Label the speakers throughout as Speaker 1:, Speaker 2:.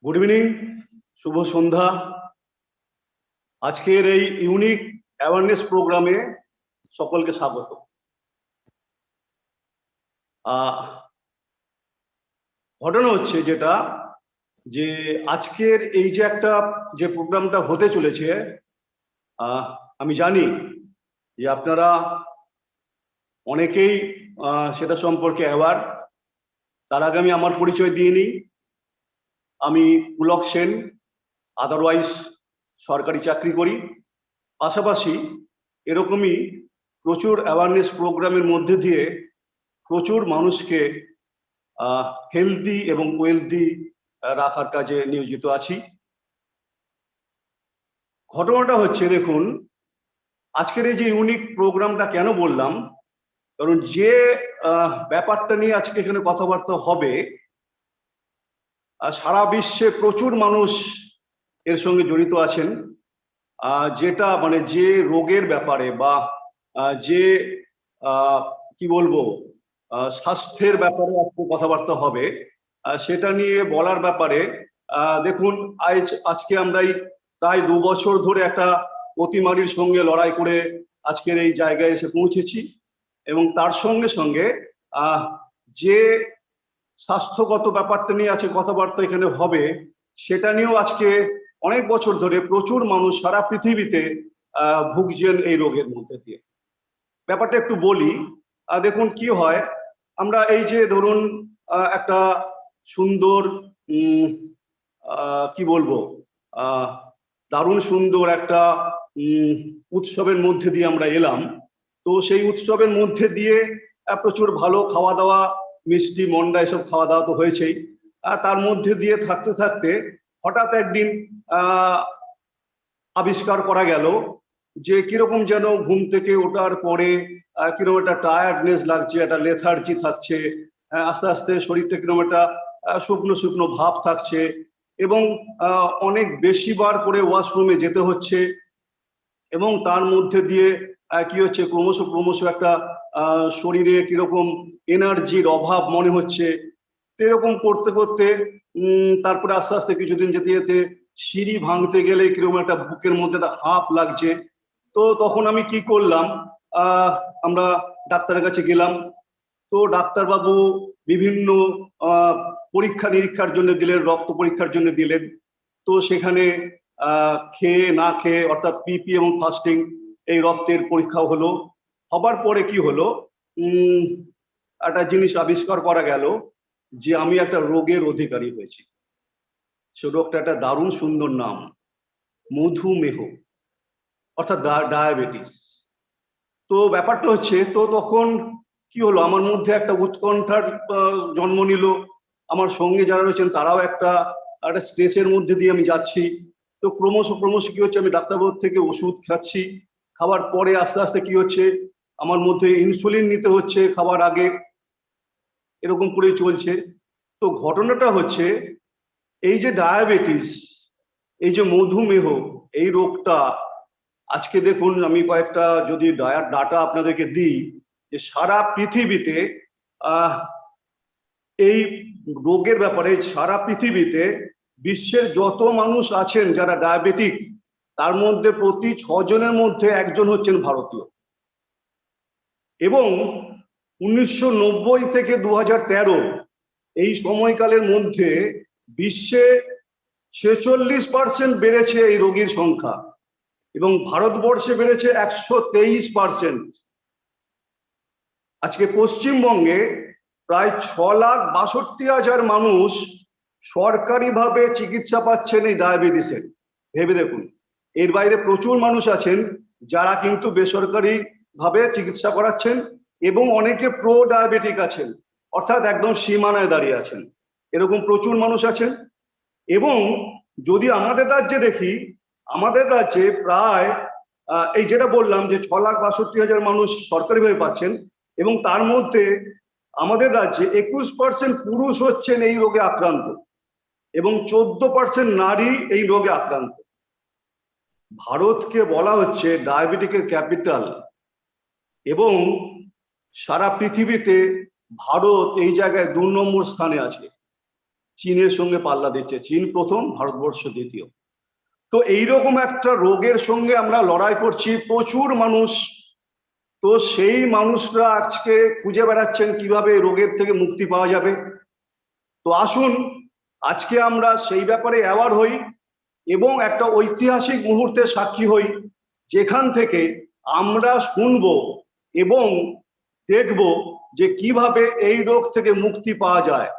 Speaker 1: Good evening, শুভ সন্ধ্যা। আজকের এই unique awareness প্রোগ্রামে সকলকে স্বাগত। ঘটনা হচ্ছে যেটা যে আজকের এই যে একটা যে প্রোগ্রামটা হতে চলেছে, আমি জানি যে আপনারা অনেকেই সেটা সম্পর্কে অ্যাওয়ার। তার আগে আমি আমার পরিচয় দিয়ে নিই। আমি পুলক সেন, আদারওয়াইজ সরকারি চাকরি করি। পাশাপাশি এরকমই প্রচুর অ্যাওয়ারনেস প্রোগ্রামের মধ্যে দিয়ে প্রচুর মানুষকে হেলদি এবং ওয়েলদি রাখার কাজে নিয়োজিত আছি। ঘটনাটা হচ্ছে, দেখুন, আজকের এই যে ইউনিক প্রোগ্রামটা কেন বললাম, কারণ যে ব্যাপারটা নিয়ে আজকে এখানে কথাবার্তা হবে, সারা বিশ্বে প্রচুর মানুষ এর সঙ্গে জড়িত আছেন। যেটা মানে যে রোগের ব্যাপারে বা যে কি বলবো স্বাস্থ্যের ব্যাপারে আজকে কথাবার্তা হবে, সেটা নিয়ে বলার ব্যাপারে দেখুন, আজকে আমরা প্রায় 2 বছর ধরে একটা অতিমারির সঙ্গে লড়াই করে আজকের এই জায়গায় এসে পৌঁছেছি। এবং তার সঙ্গে সঙ্গে যে স্বাস্থ্যগত ব্যাপারটা নিয়ে আছে কথাবার্তা এখানে হবে, সেটা নিয়েও আজকে অনেক বছর ধরে প্রচুর মানুষ সারা পৃথিবীতে ভুগছেন এই রোগের মধ্যে দিয়ে। ব্যাপারটা একটু বলি। দেখুন কি হয়, আমরা এই যে ধরুন একটা সুন্দর কি বলবো দারুণ সুন্দর একটা উৎসবের মধ্যে দিয়ে আমরা এলাম। তো সেই উৎসবের মধ্যে দিয়ে প্রচুর ভালো খাওয়া দাওয়া, মিষ্টি মন্ডা এসব খাওয়া দাওয়া তো হয়েছেই। তার মধ্যে দিয়ে থাকতে থাকতে হঠাৎ একদিন আবিষ্কার করা গেল যে কিরকম যেন ঘুম থেকে ওঠার পরে কিরকম একটা টায়ার্ডনেস লাগছে, একটা লেথার্জি থাকছে, আস্তে আস্তে শরীরটা কিরকম একটা শুকনো শুকনো ভাব থাকছে, এবং অনেক বেশি বার করে ওয়াশরুমে যেতে হচ্ছে। এবং তার মধ্যে দিয়ে কি হচ্ছে, ক্রমশ ক্রমশ একটা শরীরে কিরকম এনার্জির অভাব মনে হচ্ছে। এরকম করতে করতে তারপরে আস্তে আস্তে কিছুদিন যেতে যেতে সিঁড়ি ভাঙতে গেলে কিরকম একটা বুকের মধ্যে একটা হাঁপ লাগছে। তো তখন আমি কি করলাম, আমরা ডাক্তারের কাছে গেলাম। তো ডাক্তারবাবু বিভিন্ন পরীক্ষা নিরীক্ষার জন্য দিলেন, রক্ত পরীক্ষার জন্য দিলেন। তো সেখানে খেয়ে না খেয়ে, অর্থাৎ পিপি এবং ফাস্টিং, এই রক্তের পরীক্ষা হলো। হবার পরে কি হলো, একটা জিনিস আবিষ্কার করা গেল যে আমি একটা রোগের অধিকারী হয়েছি। সে রোগটা একটা দারুণ সুন্দর নাম, মধুমেহ, অর্থাৎ ডায়াবেটিস। তো ব্যাপারটা হচ্ছে, তো তখন কি হলো, আমার মধ্যে একটা উৎকণ্ঠার জন্ম নিল। আমার সঙ্গে যারা রয়েছেন তারাও একটা স্ট্রেসের মধ্যে দিয়ে আমি যাচ্ছি। তো ক্রমশ ক্রমশ কি হচ্ছে, আমি ডাক্তারবাবুর থেকে ওষুধ খাচ্ছি। খাবার পরে আস্তে আস্তে কি হচ্ছে, আমার মধ্যে ইনসুলিন নিতে হচ্ছে খাবার আগে। এরকম করেই চলছে। তো ঘটনাটা হচ্ছে, এই যে ডায়াবেটিস, এই যে মধুমেহ, এই রোগটা আজকে দেখুন, আমি কয়েকটা যদি ডাটা আপনাদেরকে দিই, যে সারা পৃথিবীতে এই রোগের ব্যাপারে সারা পৃথিবীতে বিশ্বের যত মানুষ আছেন যারা ডায়াবেটিক, তার মধ্যে প্রতি 6 জনের মধ্যে একজন হচ্ছেন ভারতীয়। এবং 1990 থেকে 2013 এই সময়কালের মধ্যে বিশ্বে 46% বেড়েছে এই রোগীর সংখ্যা, এবং ভারতবর্ষে বেড়েছে 123%। আজকে পশ্চিমবঙ্গে প্রায় 6,62,000 মানুষ সরকারিভাবে চিকিৎসা পাচ্ছেন এই ডায়াবেটিসের। ভেবে দেখুন, এর বাইরে প্রচুর মানুষ আছেন যারা কিন্তু বেসরকারি ভাবে চিকিৎসা করাচ্ছেন, এবং অনেকে প্রো ডায়াবেটিক আছেন, অর্থাৎ একদম সীমানায় দাঁড়িয়ে আছেন। এরকম প্রচুর মানুষ আছেন। এবং যদি আমাদের রাজ্যে দেখি, আমাদের রাজ্যে প্রায় এই যেটা বললাম যে 6,62,000 মানুষ সরকারিভাবে পাচ্ছেন, এবং তার মধ্যে আমাদের রাজ্যে 21% পুরুষ হচ্ছেন এই রোগে আক্রান্ত, এবং 14% নারী এই রোগে আক্রান্ত। ভারতকে বলা হচ্ছে ডায়াবেটিকের ক্যাপিটাল, এবং সারা পৃথিবীতে ভারত এই জায়গায় 2 নম্বর স্থানে আছে। চীনের সঙ্গে পাল্লা দিচ্ছে। চীন প্রথম, ভারতবর্ষ দ্বিতীয়। তো এইরকম একটা রোগের সঙ্গে আমরা লড়াই করছি, প্রচুর মানুষ। তো সেই মানুষরা আজকে খুঁজে বেড়াচ্ছেন কিভাবে এই রোগের থেকে মুক্তি পাওয়া যাবে। তো আসুন আজকে আমরা সেই ব্যাপারে অ্যাওয়ার হই এবং একটা ঐতিহাসিক মুহূর্তের সাক্ষী হই, যেখান থেকে আমরা শুনবো এবং দেখব যে কিভাবে এই রোগ থেকে মুক্তি পাওয়া যায়,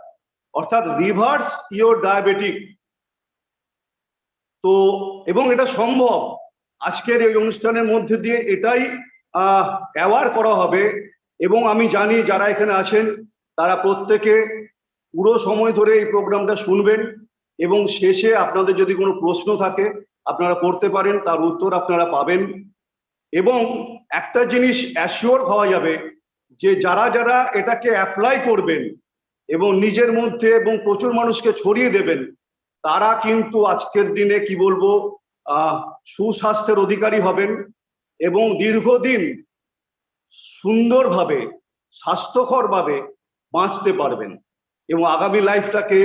Speaker 1: অর্থাৎ রিভার্স ইওর ডায়াবেটিক। তো এবং এটা সম্ভব। আজকের এই অনুষ্ঠানের মধ্যে দিয়ে এটাই অ্যাওয়ার করা হবে। এবং আমি জানি যারা এখানে আছেন তারা প্রত্যেকে পুরো সময় ধরে এই প্রোগ্রামটা শুনবেন এবং শেষে আপনাদের যদি কোনো প্রশ্ন থাকে আপনারা করতে পারেন, তার উত্তর আপনারা পাবেন। এবং একটা জিনিস অ্যাসিওর হওয়া যাবে যে যারা যারা এটাকে অ্যাপ্লাই করবেন এবং নিজের মধ্যে এবং প্রচুর মানুষকে ছড়িয়ে দেবেন, তারা কিন্তু আজকের দিনে কি বলবো সুস্বাস্থ্যের অধিকারী হবেন এবং দীর্ঘদিন সুন্দরভাবে স্বাস্থ্যকরভাবে বাঁচতে পারবেন এবং আগামী লাইফটাকে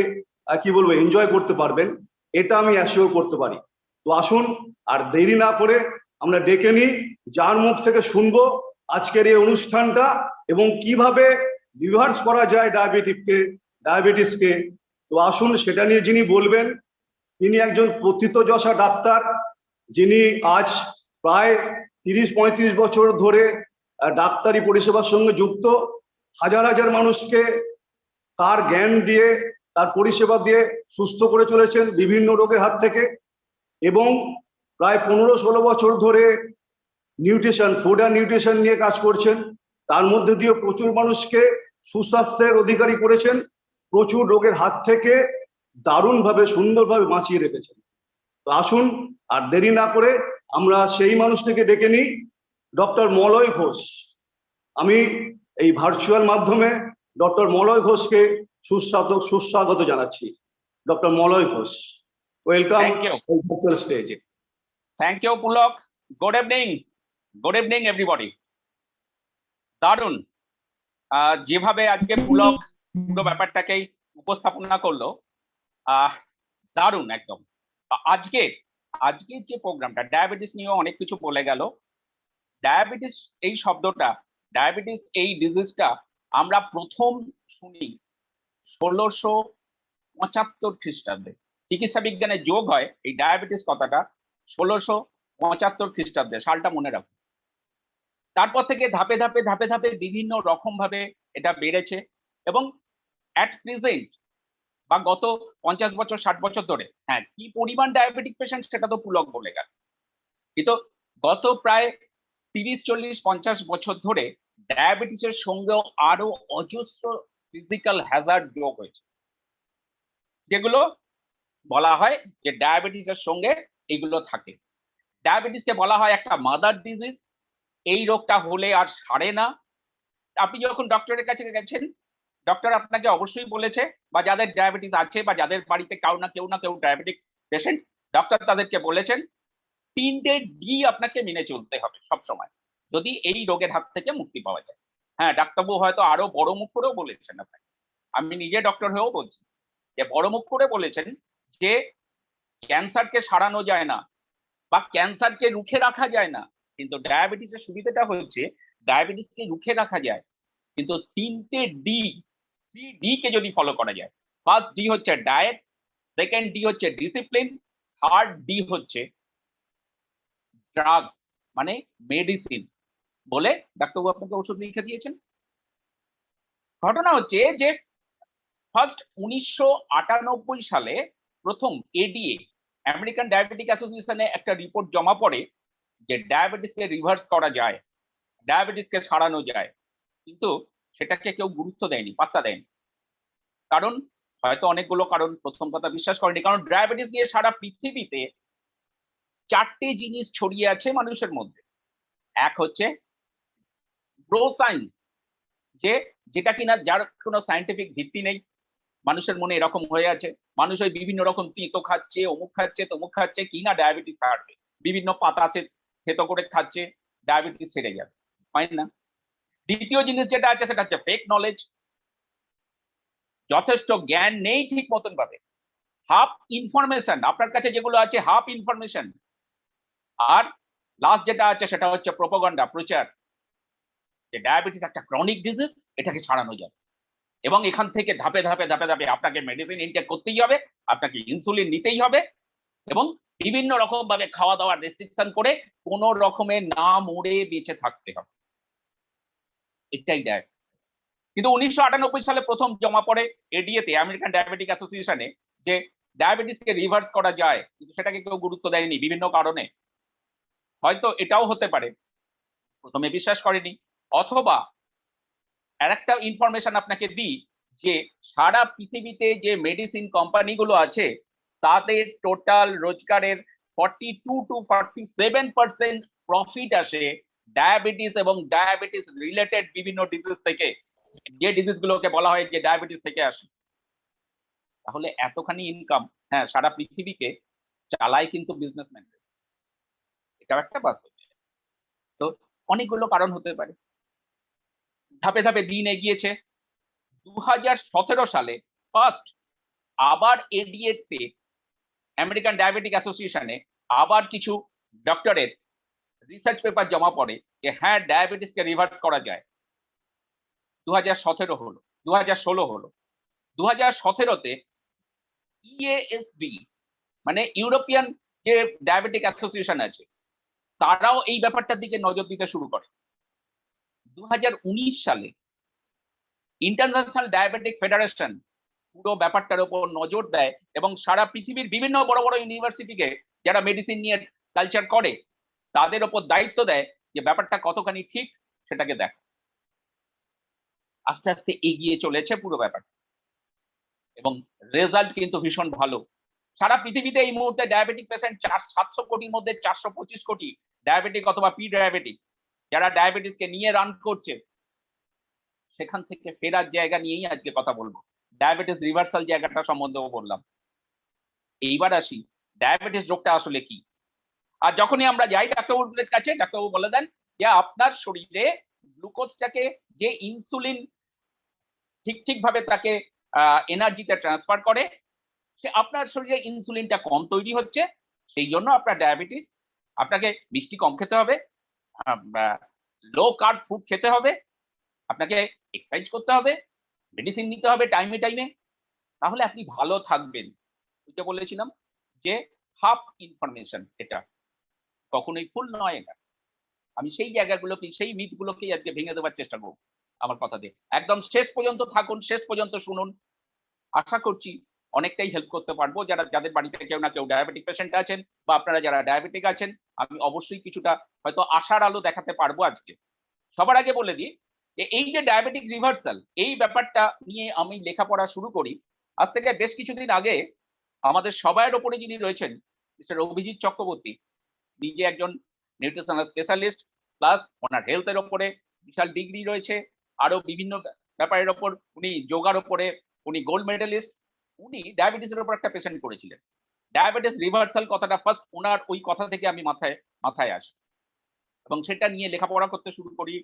Speaker 1: কি বলবো এনজয় করতে পারবেন। এটা আমি অ্যাসিওর করতে পারি। তো আসুন আর দেরি না করে আমরা ডেকে নিই যার মুখ থেকে শুনবো আজকের এই অনুষ্ঠানটা এবং কিভাবে রিভার্স করা যায় ডায়াবেটিসকে। তো আসুন সেটা নিয়ে যিনি বলবেন তিনি একজন প্রথিতযশা ডাক্তার, যিনি আজ প্রায় 30-35 বছর ধরে ডাক্তারি পরিষেবার সঙ্গে যুক্ত। হাজার হাজার মানুষকে তার জ্ঞান দিয়ে তার পরিষেবা দিয়ে সুস্থ করে চলেছেন বিভিন্ন রোগের হাত থেকে এবং প্রায় 15-16 বছর ধরে নিউট্রিশন, ফুড অ্যান্ড নিউট্রিশন নিয়ে কাজ করছেন। তার মধ্যে দিয়ে প্রচুর মানুষকে সুস্বাস্থ্যের অধিকারী করেছেন, প্রচুর রোগের হাত থেকে দারুণভাবে সুন্দরভাবে বাঁচিয়ে রেখেছেন। তো আসুন আর দেরি না করে আমরা সেই মানুষটিকে ডেকে নিই, ডক্টর মলয় ঘোষ। আমি এই ভার্চুয়াল মাধ্যমে ডক্টর মলয় ঘোষকে সুস্বাগত জানাচ্ছি। Doctor Malay Ghosh, welcome virtual স্টেজে।
Speaker 2: Thank you Pulak. Good evening everybody. দারুণ যেভাবে আজকে পুলক পুরো ব্যাপারটাকেই উপস্থাপনা করলো, দারুণ একদম। আজকে যে প্রোগ্রামটা ডায়াবেটিস নিয়ে অনেক কিছু বলে গেল। ডায়াবেটিস এই শব্দটা, ডায়াবেটিস এই ডিজিজটা আমরা প্রথম শুনি 1675 খ্রিস্টাব্দে। চিকিৎসা বিজ্ঞানে যোগ হয় এই ডায়াবেটিস কথাটা 1675 খ্রিস্টাব্দে, সালটা মনে রাখুন। তারপর থেকে ধাপে ধাপে বিভিন্ন রকম ভাবে এটা বেড়েছে এবং অ্যাট প্রেজেন্ট বা গত 50 বছর 60 বছর ধরে, হ্যাঁ, কি পরিমাণ ডায়াবেটিক পেশেন্ট সেটা তো পুলক বলে গেল, কিন্তু গত প্রায় 30-40-50 বছর ধরে ডায়াবেটিসের সঙ্গেও আরো অজস্র ফিজিক্যাল হ্যাজার্ড যোগ হয়েছে, যেগুলো বলা হয় যে ডায়াবেটিসের সঙ্গে এগুলো থাকে। ডায়াবেটিসকে বলা হয় একটা মাদার ডিজিজ। এই রোগটা হলে আর সারে না। আপনি যখন ডক্টরের কাছে গেছেন, ডক্টর আপনাকে অবশ্যই বলেছে, বা যাদের ডায়াবেটিস আছে বা যাদের বাড়িতে কেউ না কেউ ডায়াবেটিক পেশেন্ট, ডক্টর তাদেরকে বলেছেন 3টে ডি আপনাকে মেনে চলতে হবে সব সময়, যদি এই রোগের হাত থেকে মুক্তি পাওয়া যায়। হ্যাঁ, ডাক্তারবাবু হয়তো আরো বড় মুখ করেও বলেছেন আপনাকে, আমি নিজে ডক্টর হয়েও বলছি যে বড় মুখ করে বলেছেন যে ক্যান্সারকে সারানো যায় না বা ক্যান্সারকে রুখে রাখা যায় না, কিন্তু ডায়াবেটিসের সুবিধাটা হচ্ছে ডায়াবেটিসকে রুখে রাখা যায়, কিন্তু 3 কে যদি ফলো করা যায়। ফার্স্ট ডি হচ্ছে ডায়েট, সেকেন্ড ডি হচ্ছে ডিসিপ্লিন, থার্ড ডি হচ্ছে ড্রাগস মানে মেডিসিন বলে ডাক্তারবাবু আপনাকে ওষুধ লিখে দিয়েছেন। ঘটনা হচ্ছে যে ফার্স্ট 1998 সালে প্রথম এডিএ, আমেরিকান ডায়াবেটিক অ্যাসোসিয়েশনে একটা রিপোর্ট জমা পড়ে যে ডায়াবেটিসকে রিভার্স করা যায়, ডায়াবেটিসকে সারানো যায়, কিন্তু সেটাকে কেউ গুরুত্ব দেয়নি, পাত্তা দেয়নি। কারণ হয়তো অনেকগুলো কারণ। প্রথম কথা, বিশ্বাস করেনি, কারণ ডায়াবেটিস নিয়ে সারা পৃথিবীতে 4টে জিনিস ছড়িয়ে আছে মানুষের মধ্যে। এক হচ্ছে ব্রো সায়েন্স, যেটা কিনা যার কোনো সায়েন্টিফিক ভিত্তি নেই, মানুষের মনে এরকম হয়ে আছে, মানুষ ওই বিভিন্ন রকম তিতো খাচ্ছে, অমুক খাচ্ছে, তমুক খাচ্ছে, কিনা ডায়াবেটিস সারবে, বিভিন্ন পাতা থেতো করে খাচ্ছে, ডায়াবেটিস সেরে যাবে, হয় না। দ্বিতীয় জিনিস যেটা আছে সেটা হচ্ছে ফেক নলেজ। যথেষ্ট জ্ঞান নেই ঠিক মতন ভাবে, হাফ ইনফরমেশন আপনার কাছে যেগুলো আছে, হাফ ইনফরমেশন। আর লাস্ট যেটা আছে সেটা হচ্ছে প্রোপাগান্ডা, প্রচার, যে ডায়াবেটিস একটা ক্রনিক ডিজিজ, এটাকে ছাড়ানো যায়। এবং এখান থেকে ধাপে ধাপে ধাপে ধাপে আপনাকে মেডিসিন ইনটেক করতেই হবে, আপনাকে ইনসুলিন নিতেই হবে, এবং বিভিন্ন রকম ভাবে খাওয়া দাওয়ার রেস্ট্রিকশন করে কোন রকমে না মরে বেঁচে থাকতে হবে। এটাই ডায়াবেটিস। কিন্তু 1998 সালে প্রথম জমা পড়ে এডিএতে, আমেরিকান ডায়াবেটিক অ্যাসোসিয়েশনে, যে ডায়াবেটিসকে রিভার্স করা যায়, কিন্তু সেটাকে কেউ গুরুত্ব দেয়নি বিভিন্ন কারণে। হয়তো এটাও হতে পারে প্রথমে বিশ্বাস করেনি, অথবা আরেকটা ইনফরমেশন আপনাকে দিই, যে সারা পৃথিবীতে যে মেডিসিন কোম্পানিগুলো আছে তাদের টোটাল রোজগারের 42 to 47% প্রফিট আসে ডায়াবেটিস এবং ডায়াবেটিস রিলেটেড বিভিন্ন ডিজিজ থেকে, যে ডিজিজ গুলোকে বলা হয় যে ডায়াবেটিস থেকে আসে। তাহলে এতখানি ইনকাম, হ্যাঁ, সারা পৃথিবীকে চালায় কিন্তু বিজনেসম্যান। এটাও একটা বাস্তব। তো অনেকগুলো কারণ হতে পারে। ধাপে ধাপে দিন এগিয়েছে। 2017 সালে ফার্স্ট আবার এডিএতে, আমেরিকান ডায়াবেটিক অ্যাসোসিয়েশনে, আবার কিছু ডক্টরের রিসার্চ পেপার জমা পড়ে যে হ্যাঁ, ডায়াবেটিসকে রিভার্স করা যায়। 2017 হলো, 2016 হলো। 2017তে ইএএসডি, মানে ইউরোপিয়ান যে ডায়াবেটিক অ্যাসোসিয়েশন আছে, তারাও এই ব্যাপারটার দিকে নজর দিতে শুরু করে। 2019 সালে ইন্টারন্যাশনাল ডায়াবেটিক ফেডারেশন পুরো ব্যাপারটার উপর নজর দেয় এবং সারা পৃথিবীর বিভিন্ন বড় বড় ইউনিভার্সিটিকে, যারা মেডিসিন নিয়ে কালচার করে, তাদের উপর দায়িত্ব দেয় যে ব্যাপারটা কতখানি ঠিক সেটাকে দেখ। আস্তে আস্তে এগিয়ে চলেছে পুরো ব্যাপারটা, এবং রেজাল্ট কিন্তু ভীষণ ভালো। সারা পৃথিবীতে এই মুহূর্তে ডায়াবেটিক পেশেন্ট 700 কোটির মধ্যে 425 কোটি ডায়াবেটিক অথবা প্রি ডায়াবেটিক, যারা ডায়াবেটিসকে নিয়ে রান করছে। সেখান থেকে ফেরার জায়গা নিয়েই আজকে কথা বলবো, ডায়াবেটিস রিভার্সাল জায়গাটা সম্বন্ধেও বললাম। এইবার আসি ডায়াবেটিস রোগটা আসলে কি। আর যখনই আমরা যাই ডাক্তারবাবুদের কাছে, ডাক্তারবাবু বলে দেন যে আপনার শরীরে গ্লুকোজটাকে, যে ইনসুলিন ঠিক ভাবে তাকে এনার্জিতে ট্রান্সফার করে, সে আপনার শরীরে ইনসুলিনটা কম তৈরি হচ্ছে, সেই জন্য আপনার ডায়াবেটিস। আপনাকে মিষ্টি কম খেতে হবে, লো কার্ব ফুড খেতে হবে, আপনাকে এক্সারসাইজ করতে হবে, মেডিসিন নিতে হবে টাইমে টাইমে, তাহলে আপনি ভালো থাকবেন। যেটা বলেছিলাম যে হাফ ইনফরমেশন, এটা কখনোই ফুল নয়। এটা আমি সেই জায়গাগুলোকে, সেই মিথগুলোকেই আজকে ভেঙে দেওয়ার চেষ্টা করব আমার কথা দিয়ে। একদম শেষ পর্যন্ত থাকুন, শেষ পর্যন্ত শুনুন। আশা করছি অনেকটাই হেল্প করতে পারবো। যাদের বাড়িতে কেউ না কেউ ডায়াবেটিক পেশেন্ট আছেন, বা আপনারা যারা ডায়াবেটিক আছেন, আমি অবশ্যই কিছুটা হয়তো আশার আলো দেখাতে পারবো আজকে। সবার আগে বলে দিই যে এই যে ডায়াবেটিক রিভার্সাল, এই ব্যাপারটা নিয়ে আমি লেখাপড়া শুরু করি আজ থেকে বেশ কিছুদিন আগে। আমাদের সবার ওপরে যিনি রয়েছেন, মিস্টার অভিজিৎ চক্রবর্তী, নিজে একজন নিউট্রিশনাল স্পেশালিস্ট, প্লাস ওনার হেলথের ওপরে বিশাল ডিগ্রি রয়েছে, আরো বিভিন্ন ব্যাপারের ওপর উনি, যোগার ওপরে উনি গোল্ড মেডেলিস্ট। উনি ডায়াবেটিসের উপর একটা পেশেন্ট করেছিলেন। ডায়াবেটিস রিভার্সাল কথাটা ফার্স্ট ওনার ওই কথা থেকে আমি মাথায় আসে, এবং সেটা নিয়ে লেখাপড়া করতে শুরু করি,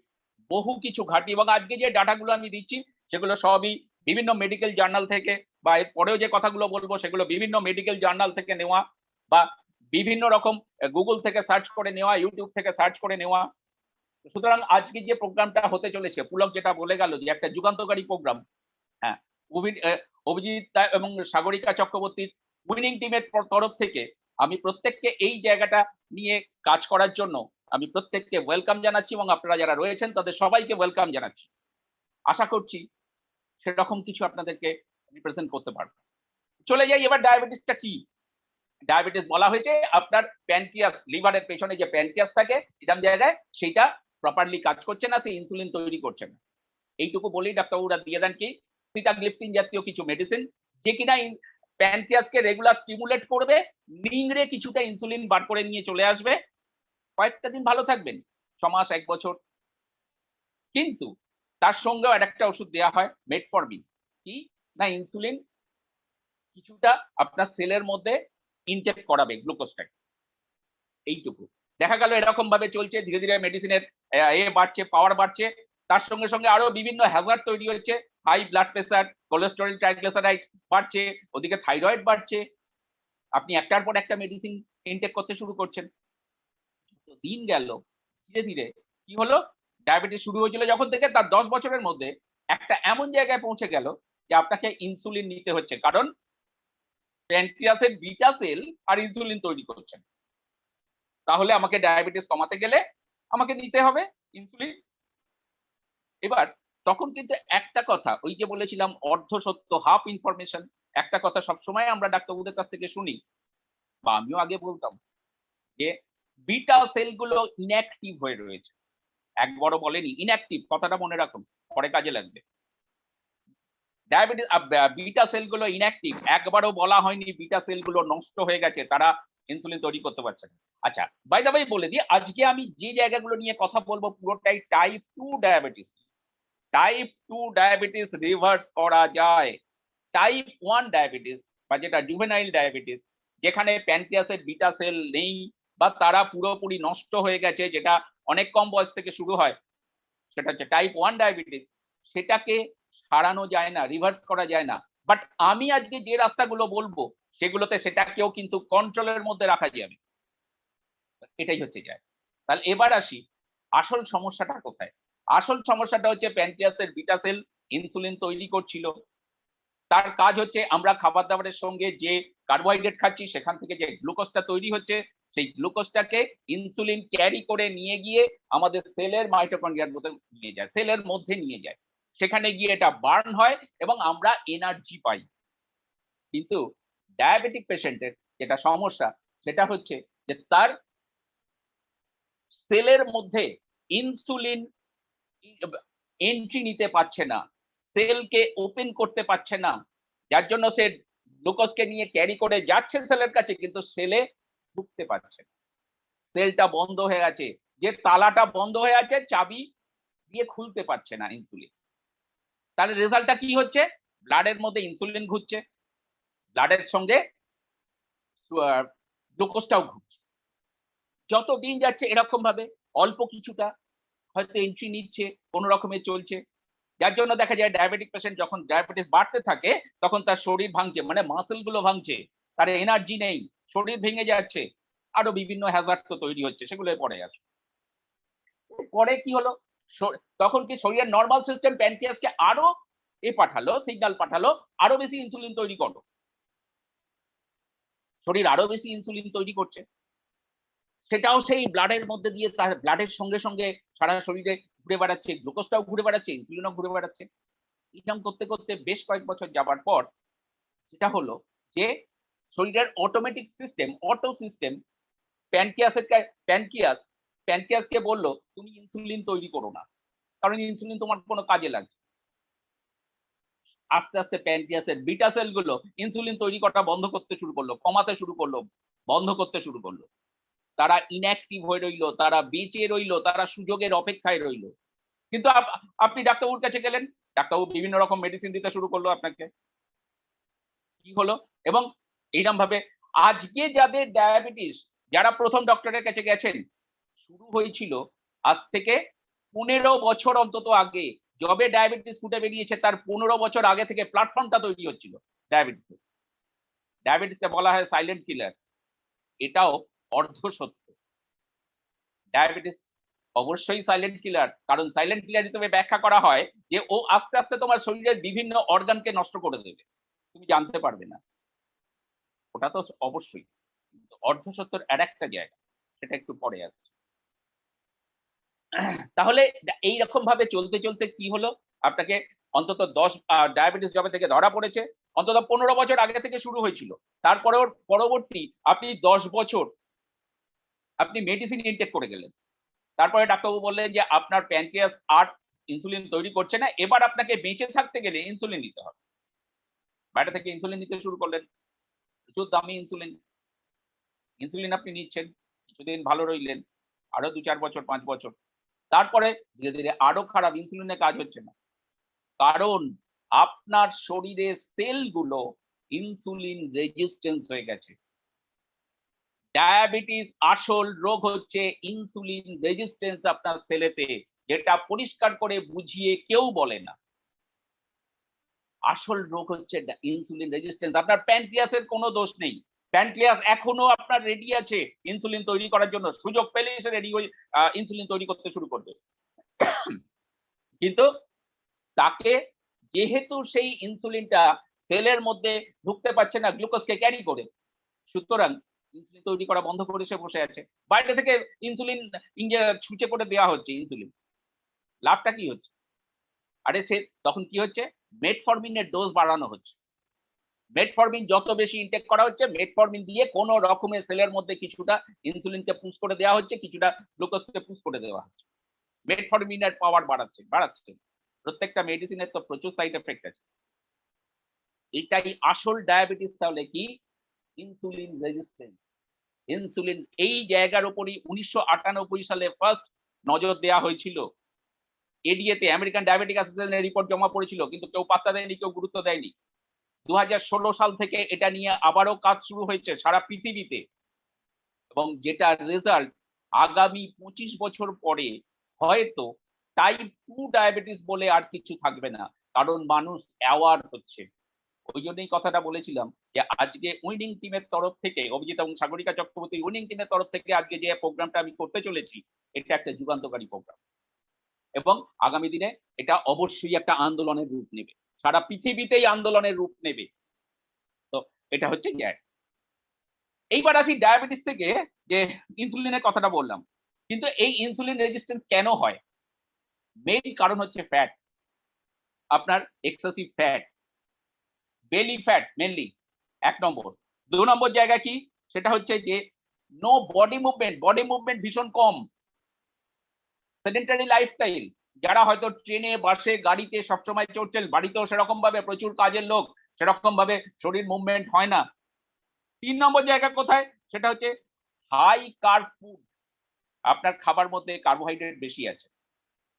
Speaker 2: বহু কিছু ঘাটি। এবং আজকে যে ডাটাগুলো আমি দিচ্ছি সেগুলো সবই বিভিন্ন মেডিকেল জার্নাল থেকে, বা এর পরেও যে কথাগুলো বলবো সেগুলো বিভিন্ন মেডিকেল জার্নাল থেকে নেওয়া, বা বিভিন্ন রকম গুগল থেকে সার্চ করে নেওয়া, ইউটিউব থেকে সার্চ করে নেওয়া। সুতরাং আজকে যে প্রোগ্রামটা হতে চলেছে, পুলক যেটা বলে গেল যে একটা যুগান্তকারী প্রোগ্রাম, হ্যাঁ, অভিজিৎ এবং সাগরিকা চক্রবর্তীর উইনিং টিমের তরফ থেকে আমি প্রত্যেককে এই জায়গাটা নিয়ে কাজ করার জন্য আমি প্রত্যেককে ওয়েলকাম জানাচ্ছি, এবং আপনারা যারা রয়েছেন তাদের সবাইকে ওয়েলকাম জানাচ্ছি। আশা করছি সেরকম কিছু আপনাদেরকে রিপ্রেজেন্ট করতে পারবো। চলে যাই এবার, ডায়াবেটিসটা কি। ডায়াবেটিস বলা হয়েছে আপনার প্যানক্রিয়াস, লিভারের পেছনে যে প্যানক্রিয়াস থাকে এরকম জায়গায়, সেটা প্রপারলি কাজ করছে না, সেই ইনসুলিন তৈরি করছে না। এইটুকু বলেই ডাক্তারবাবুরা দিয়ে দেন কি সিটাগ্লিপটিন জাতীয় কিছু মেডিসিন, যে কিনা প্যানক্রিয়াসকে রেগুলার স্টিমুলেট করবে, নিংড়ে কিছুটা ইনসুলিন বার করে নিয়ে চলে আসবে। কয়েকটা দিন ভালো থাকবেন, 6 মাস 1 বছর। কিন্তু তার সঙ্গেও একটা ওষুধ দেওয়া হয়, মেটফরমিন। কি না, ইনসুলিন কিছুটা আপনার সেলের মধ্যে ইনটেক করাবে গ্লুকোজটাকে। এইটুকু দেখা গেল এরকম ভাবে চলছে, ধীরে ধীরে মেডিসিনের বাড়ছে, পাওয়ার বাড়ছে, তার সঙ্গে সঙ্গে আরো বিভিন্ন হ্যাজার্ড তৈরি হচ্ছে। High blood pressure, cholesterol, triglyceride বাড়ছে, ওদিকে থাইরয়েড বাড়ছে, আপনি একটার পর একটা মেডিসিন ইনটেক করতে শুরু করছেন। তো দিন গেল, ধীরে ধীরে কি হলো, ডায়াবেটিস শুরু হয়েছিল যখন থেকে তার 10 বছরের মধ্যে একটা এমন জায়গায় পৌঁছে গেল যে আপনাকে ইনসুলিন নিতে হচ্ছে, কারণ প্যানক্রিয়াসের বিটা সেল আর ইনসুলিন তৈরি করছেন। তাহলে আমাকে ডায়াবেটিস কমাতে গেলে আমাকে নিতে হবে ইনসুলিন। এবার তখন কিন্তু একটা কথা, ওই যে বলেছিলাম অর্ধ সত্য, হাফ ইনফরমেশন, একটা কথা সবসময় আমরা ডাক্তারবাবুদের কাছ থেকে শুনি, বা আমিও আগে বলতাম, যে বিটা সেলগুলো ইনঅ্যাক্টিভ হয়ে রয়েছে। একবারও বলেনি ইনঅ্যাক্টিভ, কথাটা মনে রাখুন, পরে কাজে লাগবে। ডায়াবেটিস বিটা সেলগুলো ইনঅ্যাক্টিভ, একবারও বলা হয়নি বিটা সেলগুলো নষ্ট হয়ে গেছে, তারা ইনসুলিন তৈরি করতে পারছে না। আচ্ছা, বাই দ্য ওয়ে বলে দিই, আজকে আমি যে জায়গাগুলো নিয়ে কথা বলবো পুরোটাই type 2 diabetes. Type 2 diabetes reverse করা যায়। টাইপ 1 ডায়াবেটিস বা যেটা জুভেনাইল ডায়াবেটিস, যেখানে প্যানক্রিয়াসের বিটা সেল নেই বা তারা পুরোপুরি নষ্ট হয়ে গেছে, যেটা অনেক কম বয়স থেকে শুরু হয়, সেটা হচ্ছে টাইপ 1 ডায়াবেটিস। সেটাকে সারানো যায় না, রিভার্স করা যায় না। বাট আমি আজকে যে রাস্তাগুলো বলবো সেগুলোতে সেটাকেও কিন্তু কন্ট্রোলের মধ্যে রাখা যাবে। এটাই হচ্ছে যায়। তাহলে এবার আসি আসল সমস্যাটা কোথায়। আসল সমস্যাটা হচ্ছে প্যানক্রিয়াসের বিটা সেল ইনসুলিন তৈরি করছিল। তার কাজ হচ্ছে আমরা খাবার দাবারের সঙ্গে যে কার্বোহাইড্রেট খাচ্ছি সেখান থেকে যে গ্লুকোজটা তৈরি হচ্ছে, সেই গ্লুকোজটাকে ইনসুলিন ক্যারি করে নিয়ে গিয়ে আমাদের সেলের মাইটোকন্ড্রিয়ার মধ্যে নিয়ে যায়, সেলের মধ্যে নিয়ে যায়। সেখানে গিয়ে এটা বার্ন হয় এবং আমরা এনার্জি পাই। কিন্তু ডায়াবেটিক পেশেন্টের যেটা সমস্যা সেটা হচ্ছে যে তার সেলের মধ্যে ইনসুলিন এন্ট্রি নিতে পারছে না, সেলকে ওপেন করতে পারছে না, যার জন্য সে গ্লুকোজকে নিয়ে ক্যারি করে যাচ্ছে সেলের কাছে, কিন্তু সেলে ঢুকতে পারছে না, সেলটা বন্ধ হয়ে আছে, যে তালাটা বন্ধ হয়ে আছে চাবি দিয়ে খুলতে পারছে না ইনসুলিন। তাহলে রেজাল্টটা কি হচ্ছে, ব্লাডের মধ্যে ইনসুলিন ঘুরছে, ব্লাডের সঙ্গে গ্লুকোজটাও ঘুরছে। যত দিন যাচ্ছে এরকম ভাবে অল্প কিছুটা হয়তো এন্ট্রি নিচ্ছে, কোন রকমে চলছে, যার জন্য দেখা যায় ডায়াবেটিক পেশেন্ট যখন ডায়াবেটিস বাড়তে থাকে তখন তার শরীর ভাঙছে, মানে মাসেল গুলো ভাঙছে, তার এনার্জি নেই, শরীর ভেঙে যাচ্ছে, আরো বিভিন্ন হ্যাজার্ড তো তৈরি হচ্ছে, সেগুলো পরে আসে। পরে কি হলো, তখন কি শরীরের নর্মাল সিস্টেম প্যানক্রিয়াসকে আরো পাঠালো, সিগন্যাল পাঠালো আরো বেশি ইনসুলিন তৈরি করো। শরীর আরো বেশি ইনসুলিন তৈরি করছে, সেটাও সেই ব্লাডের মধ্যে দিয়ে তার ব্লাডের সঙ্গে সঙ্গে সারা শরীরে ঘুরে বেড়াচ্ছে, গ্লুকোজটাও ঘুরে বেড়াচ্ছে, ইনসুলিনও ঘুরে বেড়াচ্ছে। এরকম করতে করতে বেশ কয়েক বছর যাবার পর যেটা হলো যে শরীরের অটোমেটিক সিস্টেম, অটো সিস্টেম প্যানক্রিয়াসকে বললো তুমি ইনসুলিন তৈরি করো না, কারণ ইনসুলিন তোমার কোনো কাজে লাগছে। আস্তে আস্তে প্যানক্রিয়াসের বিটা সেল গুলো ইনসুলিন তৈরি করা বন্ধ করতে শুরু করলো, কমাতে শুরু করলো, বন্ধ করতে শুরু করলো। তারা ইনঅ্যাক্টিভ হয়ে রইলো, তারা বেঁচে রইলো, তারা সুযোগের অপেক্ষায় রইলো। কিন্তু আপনি ডাক্তারবাবুর কাছে গেলেন, ডাক্তারবাবু বিভিন্ন রকম মেডিসিন দিতে শুরু করলো আপনাকে, কি হলো, এবং এইরকম ভাবে আজকে যাদের ডায়াবেটিস, যারা প্রথম ডক্টরের কাছে গেছেন, শুরু হয়েছিল আজ থেকে 15 বছর অন্তত আগে। যবে ডায়াবেটিস ফুটে বেরিয়েছে তার 15 বছর আগে থেকে প্ল্যাটফর্মটা তৈরি হচ্ছিল ডায়াবেটিস। ডায়াবেটিসকে বলা হয় সাইলেন্ট কিলার, এটাও অর্ধ সত্য। ডায়াবেটিস অবশ্যই সাইলেন্ট কিলার, কারণ সাইলেন্ট কিলার হিসেবে ব্যাখ্যা করা হয় যে ও আস্তে আস্তে তোমার শরীরের বিভিন্ন অর্গানকে নষ্ট করে দেবে, তুমি জানতে পারবে না। ওটা তো অবশ্যই, অর্ধ সত্যের আর একটা জায়গা, সেটা একটু পরে আসছে। তাহলে এইরকম ভাবে চলতে চলতে কি হলো, আপনাকে অন্তত 10 ডায়াবেটিস যবে থেকে ধরা পড়েছে অন্তত 15 বছর আগে থেকে শুরু হয়েছিল, তারপরে পরবর্তী আপনি 10 বছর আপনি মেডিসিন ইনটেক করে গেলেন। তারপরে ডাক্তারবাবু বললেন যে আপনার প্যানক্রিয়াস আর ইনসুলিন তৈরি করছে না, এবার আপনাকে বেঁচে থাকতে গেলে ইনসুলিন নিতে হবে। বাইরে থেকে ইনসুলিন নিতে শুরু করলেন, প্রচুর দামি ইনসুলিন। ইনসুলিন আপনি নিচ্ছেন, কিছুদিন ভালো রইলেন, আরো 2-4 বছর 5 বছর, তারপরে ধীরে ধীরে আরো খারাপ, ইনসুলিনের কাজ হচ্ছে না, কারণ আপনার শরীরের সেলগুলো ইনসুলিন রেজিস্ট্যান্স হয়ে গেছে। ডায়াবেটিস আসল রোগ হচ্ছে ইনসুলিন রেজিস্ট্যান্স আপনার সেলেতে, যেটা পরিষ্কার করে বুঝিয়ে কেউ বলে না। আসল রোগ হচ্ছে ইনসুলিন রেজিস্ট্যান্স। আপনার প্যানক্রিয়াসের কোনো দোষ নেই, প্যানক্রিয়াস এখনো আপনার রেডি আছে ইনসুলিন তৈরি করার জন্য, সুযোগ পেলেই সে রেডি হয়ে ইনসুলিন তৈরি করতে শুরু করবে। কিন্তু তাকে যেহেতু সেই ইনসুলিনটা সেলের মধ্যে ঢুকতে পারছে না গ্লুকোজকে ক্যারি করে, সুতরাং ইনসুলিন তৈরি করা বন্ধ করে সে বসে আছে। বাইরে থেকে ইনসুলিন ছুঁচে করে দেওয়া হচ্ছে ইনসুলিন, লাভটা কি হচ্ছে? আরে সে তখন কি হচ্ছে, মেটফরমিনের ডোজ বাড়ানো হচ্ছে। মেটফরমিন যত বেশি ইনটেক করা হচ্ছে, মেটফরমিন দিয়ে কোন রকমের সেলের মধ্যে কিছুটা ইনসুলিনকে পুশ করে দেওয়া হচ্ছে, কিছুটা গ্লুকোজকে পুশ করে দেওয়া হচ্ছে। মেটফরমিনের পাওয়ার বাড়াচ্ছে। প্রত্যেকটা মেডিসিনের তো প্রচুর সাইড এফেক্ট আছে। এটাই আসল ডায়াবেটিস। তাহলে কি? Insulin resistance. ইনসুলিন এই জায়গার উপরই 1998 সালে ফার্স্ট নজর দেওয়া হয়েছিল। এডিএতে আমেরিকান ডায়াবেটিক অ্যাসোসিয়েশনের রিপোর্ট জমা পড়েছিল, কিন্তু কেউ পাত্তা দেয়নি, কেউ গুরুত্ব দেয়নি। 2016 সাল থেকে এটা নিয়ে আবারও কাজ শুরু হয়েছে সারা পৃথিবীতে, এবং যেটা রেজাল্ট আগামী 25 বছর পরে হয়তো টাইপ 2 ডায়াবেটিস বলে আর কিছু থাকবে না, কারণ মানুষ অ্যাওয়ার হচ্ছে। ওই জন্যই কথাটা বলেছিলাম যে আজকে উইনিং টিমের তরফ থেকে, অভিজিৎ এবং সাগরিকা চক্রবর্তী উইনিং টিমের তরফ থেকে আজকে যে প্রোগ্রামটা আমি করতে চলেছি, এটা একটা যুগান্তকারী প্রোগ্রাম, এবং আগামী দিনে এটা অবশ্যই একটা আন্দোলনের রূপ নেবে, সারা পৃথিবীতেই আন্দোলনের রূপ নেবে। তো এটা হচ্ছে গ্যাট। এইবার আসি ডায়াবেটিস থেকে, যে ইনসুলিনের কথাটা বললাম, কিন্তু এই ইনসুলিন রেজিস্ট্যান্স কেন হয়? মেইন কারণ হচ্ছে ফ্যাট, আপনার excessive fat, belly fat mainly 1 নম্বর। 2 নম্বর জায়গা কি? সেটা হচ্ছে যে নো বডি মুভমেন্ট ভীষণ কম, সেডেন্টারি লাইফস্টাইল। যারা হয়তো ট্রেনে, বাসে, গাড়িতে সবসময় চড়ছেন, বাড়িতেও সেরকম ভাবে প্রচুর কাজের লোক, সেরকম ভাবে শরীর মুভমেন্ট হয় না। 3 নম্বর জায়গা কোথায়? সেটা হচ্ছে হাই কার্ব ফুড, আপনার খাবার মধ্যে কার্বোহাইড্রেট বেশি আছে,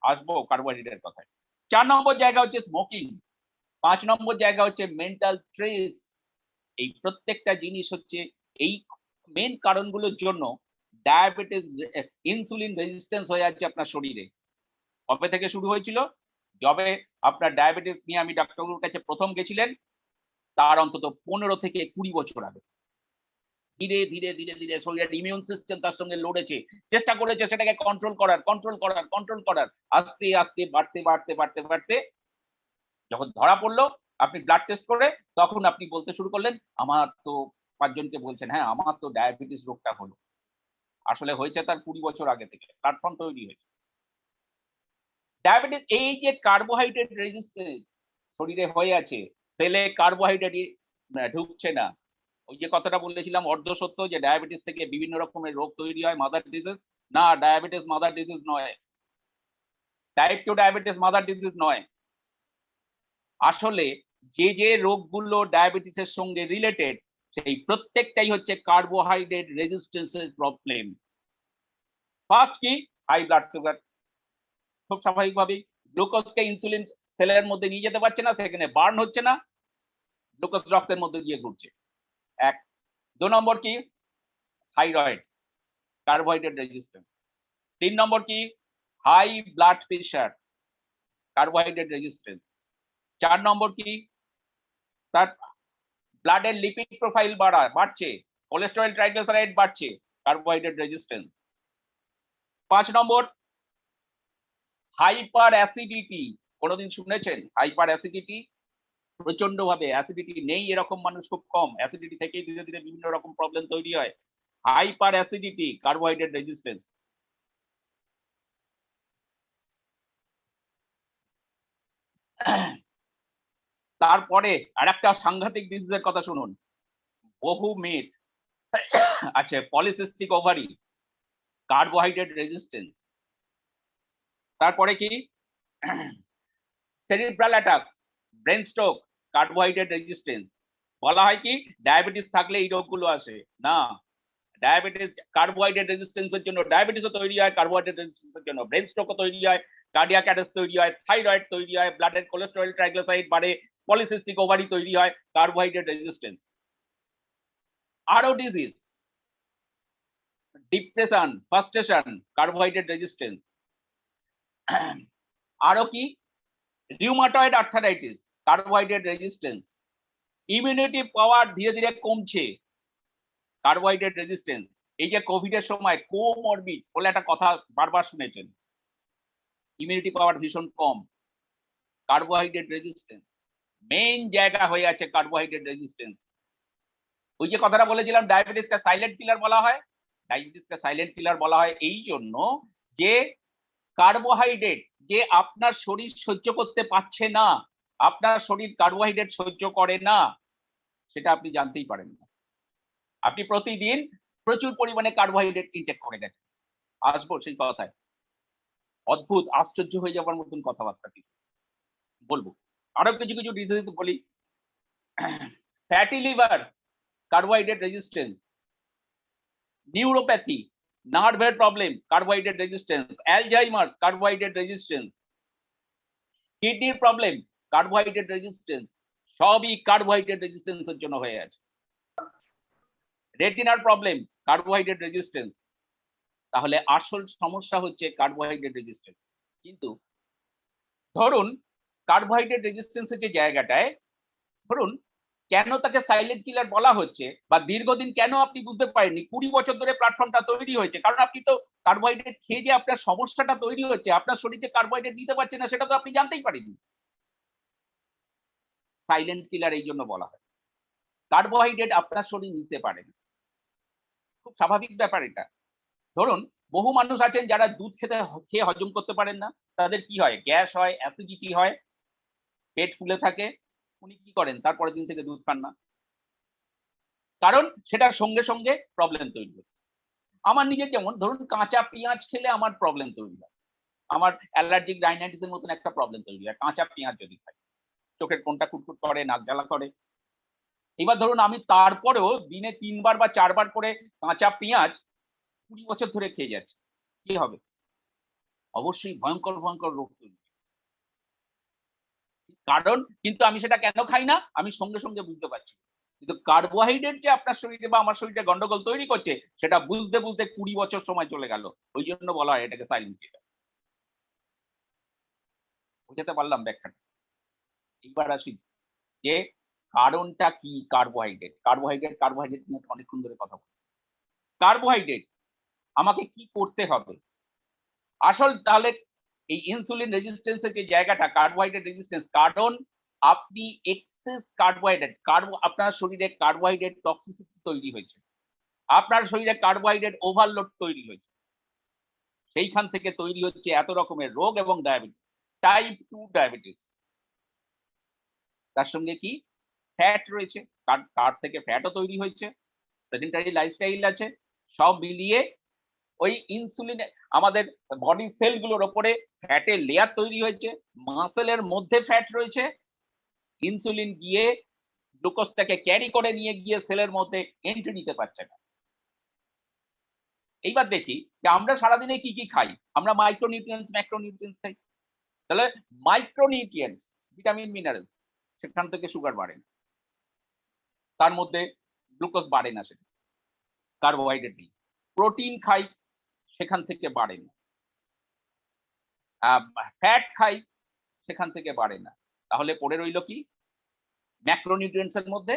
Speaker 2: আসবো কার্বোহাইড্রেটের কথায়। 4 নম্বর জায়গা হচ্ছে স্মোকিং। 5 নম্বর জায়গা হচ্ছে মেন্টাল স্ট্রেস। এই প্রত্যেকটা জিনিস হচ্ছে এই মেন কারণগুলোর জন্য ডায়াবেটিস, ইনসুলিন রেজিস্ট্যান্স হয়ে যাচ্ছে আপনার শরীরে। কবে থেকে শুরু হয়েছিল? যবে আপনার ডায়াবেটিস নিয়ে আমি ডাক্তারবাবুর কাছে প্রথম গেছিলেন, তার অন্তত 15 থেকে 20 বছর আগে। ধীরে ধীরে ধীরে ধীরে শরীরের ইমিউন সিস্টেম তার সঙ্গে লড়েছে, চেষ্টা করেছে সেটাকে কন্ট্রোল করার, আস্তে আস্তে বাড়তে যখন ধরা পড়লো, আপনি ব্লাড টেস্ট করে তখন আপনি বলতে শুরু করলেন, আমার তো 5 জনকে বলছেন, হ্যাঁ আমার তো ডায়াবেটিস রোগটা হলো। আসলে হয়েছে তার 20 বছর আগে থেকে, প্ল্যাটফর্ম তৈরি হয়েছে। ডায়াবেটিস এই যে কার্বোহাইড্রেট রেজিস্ট্যান্স শরীরে হয়ে আছে, সেলে কার্বোহাইড্রেট ঢুকছে না। ওই যে কথাটা বলেছিলাম অর্ধ সত্য, যে ডায়াবেটিস থেকে বিভিন্ন রকমের রোগ তৈরি হয়, মাদার ডিজিজ। না, ডায়াবেটিস মাদার ডিজিজ নয়, টাইপ 2 ডায়াবেটিস মাদার ডিজিজ নয়। আসলে যে রোগগুলো ডায়াবেটিসের সঙ্গে রিলেটেড, সেই প্রত্যেকটাই হচ্ছে কার্বোহাইড্রেট রেজিস্ট্যান্সের প্রবলেম। ফার্স্ট কি? High blood sugar. খুব স্বাভাবিকভাবেই গ্লুকোজকে ইনসুলিন সেলের মধ্যে নিয়ে যেতে পারছে না, সেখানে বার্ন হচ্ছে না, গ্লুকোজ রক্তের মধ্যে দিয়ে ঘুরছে। 1। 2 নম্বর কি? Thyroid, carbohydrate resistance. 3 নম্বর কি? High blood pressure, carbohydrate resistance. 4 নম্বর কি? তার ব্লাডের লিপিড প্রোফাইল বাড়ছে, কোলেস্টেরল ট্রাইগ্লিসারাইড বাড়ছে, কার্বোহাইড্রেট রেজিস্ট্যান্স। 5 নম্বর হাইপার অ্যাসিডিটি। কোনোদিন শুনেছেন হাইপার অ্যাসিডিটি? প্রচন্ড ভাবে অ্যাসিডিটি নেই এরকম মানুষ খুব কম, অ্যাসিডিটি থেকেই ধীরে ধীরে বিভিন্ন রকম প্রবলেম তৈরি হয়। Hyper acidity, carbohydrate resistance. তারপরে আরেকটা সাংঘাতিক ডিজিজের কথা শুনুন, বহু মেদ আছে, পলিসিস্টিক ওভারি, কার্বোহাইড্রেট রেজিস্ট্যান্স। তারপরে কি? Cerebral attack, brain stroke, carbohydrate resistance. বলা হয় কি ডায়াবেটিস থাকলে এই রোগগুলো আসে, না, ডায়াবেটিস কার্বোহাইড্রেট রেজিস্ট্যান্সের জন্য ডায়াবেটিসও তৈরি হয়, কার্বোহাইড্রেট রেজিস্ট্যান্সের জন্য ব্রেন স্ট্রোকও তৈরি হয়, কার্ডিয়াক অ্যারেস্ট তৈরি হয়, থাইরয়েড তৈরি হয়, ব্লাডের কোলেস্টেরল ট্রাইগ্লিসারাইড বাড়ে, পলিসিস্টিক ওভারি তৈরি হয়, কার্বোহাইড্রেট রেজিস্ট্যান্স। আরো disease, depression, frustration, carbohydrate resistance. আরো কি? Rheumatoid arthritis, carbohydrate resistance, immunity power ধীরে ধীরে কমছে, কার্বোহাইড্রেট রেজিস্ট্যান্স। এই যে কোভিড এর সময় কোমরবিড বলে একটা কথা বারবার শুনেছেন, ইমিউনিটি পাওয়ার ভীষণ কম, কার্বোহাইড্রেট রেজিস্ট্যান্স মেইন জায়গা হয়ে আছে কার্বোহাইড্রেট রেজিস্ট্যান্স। ওই যে কথাটা বলেছিলাম ডায়াবেটিসকে সাইলেন্ট কিলার বলা হয়, ডায়াবেটিসকে সাইলেন্ট কিলার বলা হয় এই জন্য যে কার্বোহাইড্রেট যে আপনার শরীর সহ্য করতে পারছে না, আপনার শরীর কার্বোহাইড্রেট সহ্য করে না, সেটা আপনি জানতেই পারেন না। আপনি প্রতিদিন প্রচুর পরিমাণে কার্বোহাইড্রেট ইনটেক করে গেছেন। আসবো সেই কথায়, অদ্ভুত আশ্চর্য হয়ে যাবার মতন কথাবার্তা কিছু বলবো। আরো কিছু কিছু ডিজিজ বলি, fatty liver carbohydrate resistance, neuropathy নার্ভের problem carbohydrate resistance, Alzheimer's carbohydrate resistance, কিডনির প্রবলেম কার্বোহাইড্রেট রেজিস্ট্যান্স, সবই কার্বোহাইড্রেট রেজিস্ট্যান্সের জন্য হয়ে আছে। রেটিনার প্রবলেম কার্বোহাইড্রেট রেজিস্ট্যান্স। তাহলে আসল সমস্যা হচ্ছে কার্বোহাইড্রেট রেজিস্ট্যান্স। কিন্তু ধরুন কার্বোহাইড্রেট রেজিস্ট্যান্সের যে জায়গাটায়, ধরুন কেন তাকে সাইলেন্ট কিলার বলা হচ্ছে বা দীর্ঘদিন কেন আপনি বুঝতে পারেননি, 20 বছর ধরে প্ল্যাটফর্মটা তৈরি হয়েছে, কারণ আপনি তো কার্বোহাইড্রেট খেয়ে যে আপনার সমস্যাটা তৈরি হচ্ছে, আপনার শরীরে কার্বোহাইড্রেট দিতে পারছে না, সেটা তো আপনি জানতেই পারেননি। সাইলেন্ট কিলার এই জন্য বলা হয়, কার্বোহাইড্রেট আপনার শরীর নিতে পারে না, খুব স্বাভাবিক ব্যাপার এটা। ধরুন বহু মানুষ আছেন যারা দুধ খেয়ে হজম করতে পারেন না, তাদের কি হয়, গ্যাস হয়, অ্যাসিডিটি হয়, পেট ফুলে থাকে, উনি কি করেন, তারপরের দিন থেকে দুধ খান না, কারণ সেটার সঙ্গে সঙ্গে প্রবলেম তৈরি হয়। আমার নিজের যেমন ধরুন কাঁচা পেঁয়াজ খেলে আমার প্রবলেম তৈরি হয়, আমার অ্যালার্জিক রাইনাইটিসের মতন একটা প্রবলেম তৈরি হয় কাঁচা পেঁয়াজ যদি খাই, চোখের কোনটা কুটকুট করে, নাক জ্বালা করে। এবার ধরুন আমি তারপরেও দিনে 3 বার বা 4 বার করে কাঁচা পেঁয়াজ 20 বছর ধরে খেয়ে যাচ্ছি, কি হবে? অবশ্যই ভয়ঙ্কর ভয়ঙ্কর রোগ তৈরি হবে। কারণ কিন্তু আমি সেটা কেন খাই না, আমি সঙ্গে সঙ্গে বুঝতে পারছি, কিন্তু কার্বোহাইড্রেট যে আপনার শরীরে বা আমার শরীরে গন্ডগোল তৈরি করছে, সেটা বুঝতে বুঝতে 20 বছর সময় চলে গেল। ওই জন্য বলা হয় এটাকে সাইলেন্ট কিলার। বুঝাতে পারলাম ব্যাখ্যাটা? এবার আসি যে কারণটা কি, কার্বোহাইড্রেট কার্বোহাইড্রেট কার্বোহাইড্রেট নিয়ে অনেকক্ষণ ধরে কথা বলি। কার্বোহাইড্রেট আমাকে কি করতে হবে আসল, তাহলে এই ইনসুলিন রেজিস্ট্যান্সের যে জায়গাটা কার্বোহাইড্রেট রেজিস্ট্যান্স, কারণ আপনি এক্সেস কার্বোহাইড্রেট আপনার শরীরে কার্বোহাইড্রেট টক্সিসিটি তৈরি হয়েছে, আপনার শরীরে কার্বোহাইড্রেট ওভারলোড তৈরি হয়েছে, সেইখান থেকে তৈরি হচ্ছে এত রকমের রোগ এবং ডায়াবেটিস, টাইপ 2 ডায়াবেটিস। তার সঙ্গে কি ফ্যাট রয়েছে, কার থেকে ফ্যাটও তৈরি হয়েছে, সেডেন্টারি লাইফস্টাইল আছে, সব মিলিয়ে ওই ইনসুলিন আমাদের বডি সেলগুলোর ওপরে ফ্যাটের লেয়ার তৈরি হয়েছে, মাসেলের মধ্যে ফ্যাট রয়েছে, ইনসুলিন গিয়ে গ্লুকোজটাকে ক্যারি করে নিয়ে গিয়ে সেলের মধ্যে এন্ট্রি নিতে পারছে না। এইবার দেখি যে আমরা সারাদিনে কি কি খাই, আমরা মাইক্রোনিউট্রিয়েন্টস ম্যাক্রোনিউট্রিয়েন্টস খাই, তাহলে মাইক্রোনিউট্রিয়েন্টস ভিটামিন মিনারেল, সেখান থেকে সুগার বাড়ে না, তার মধ্যে গ্লুকোজ বাড়ে না, সেটা কার্বোহাইড্রেট নেই। প্রোটিন খাই, সেখান থেকে বাড়ে না। ফ্যাট খাই, সেখান থেকে বাড়ে না। তাহলে পড়ে রইল কি, ম্যাক্রোনিউট্রিয়েন্টস এর মধ্যে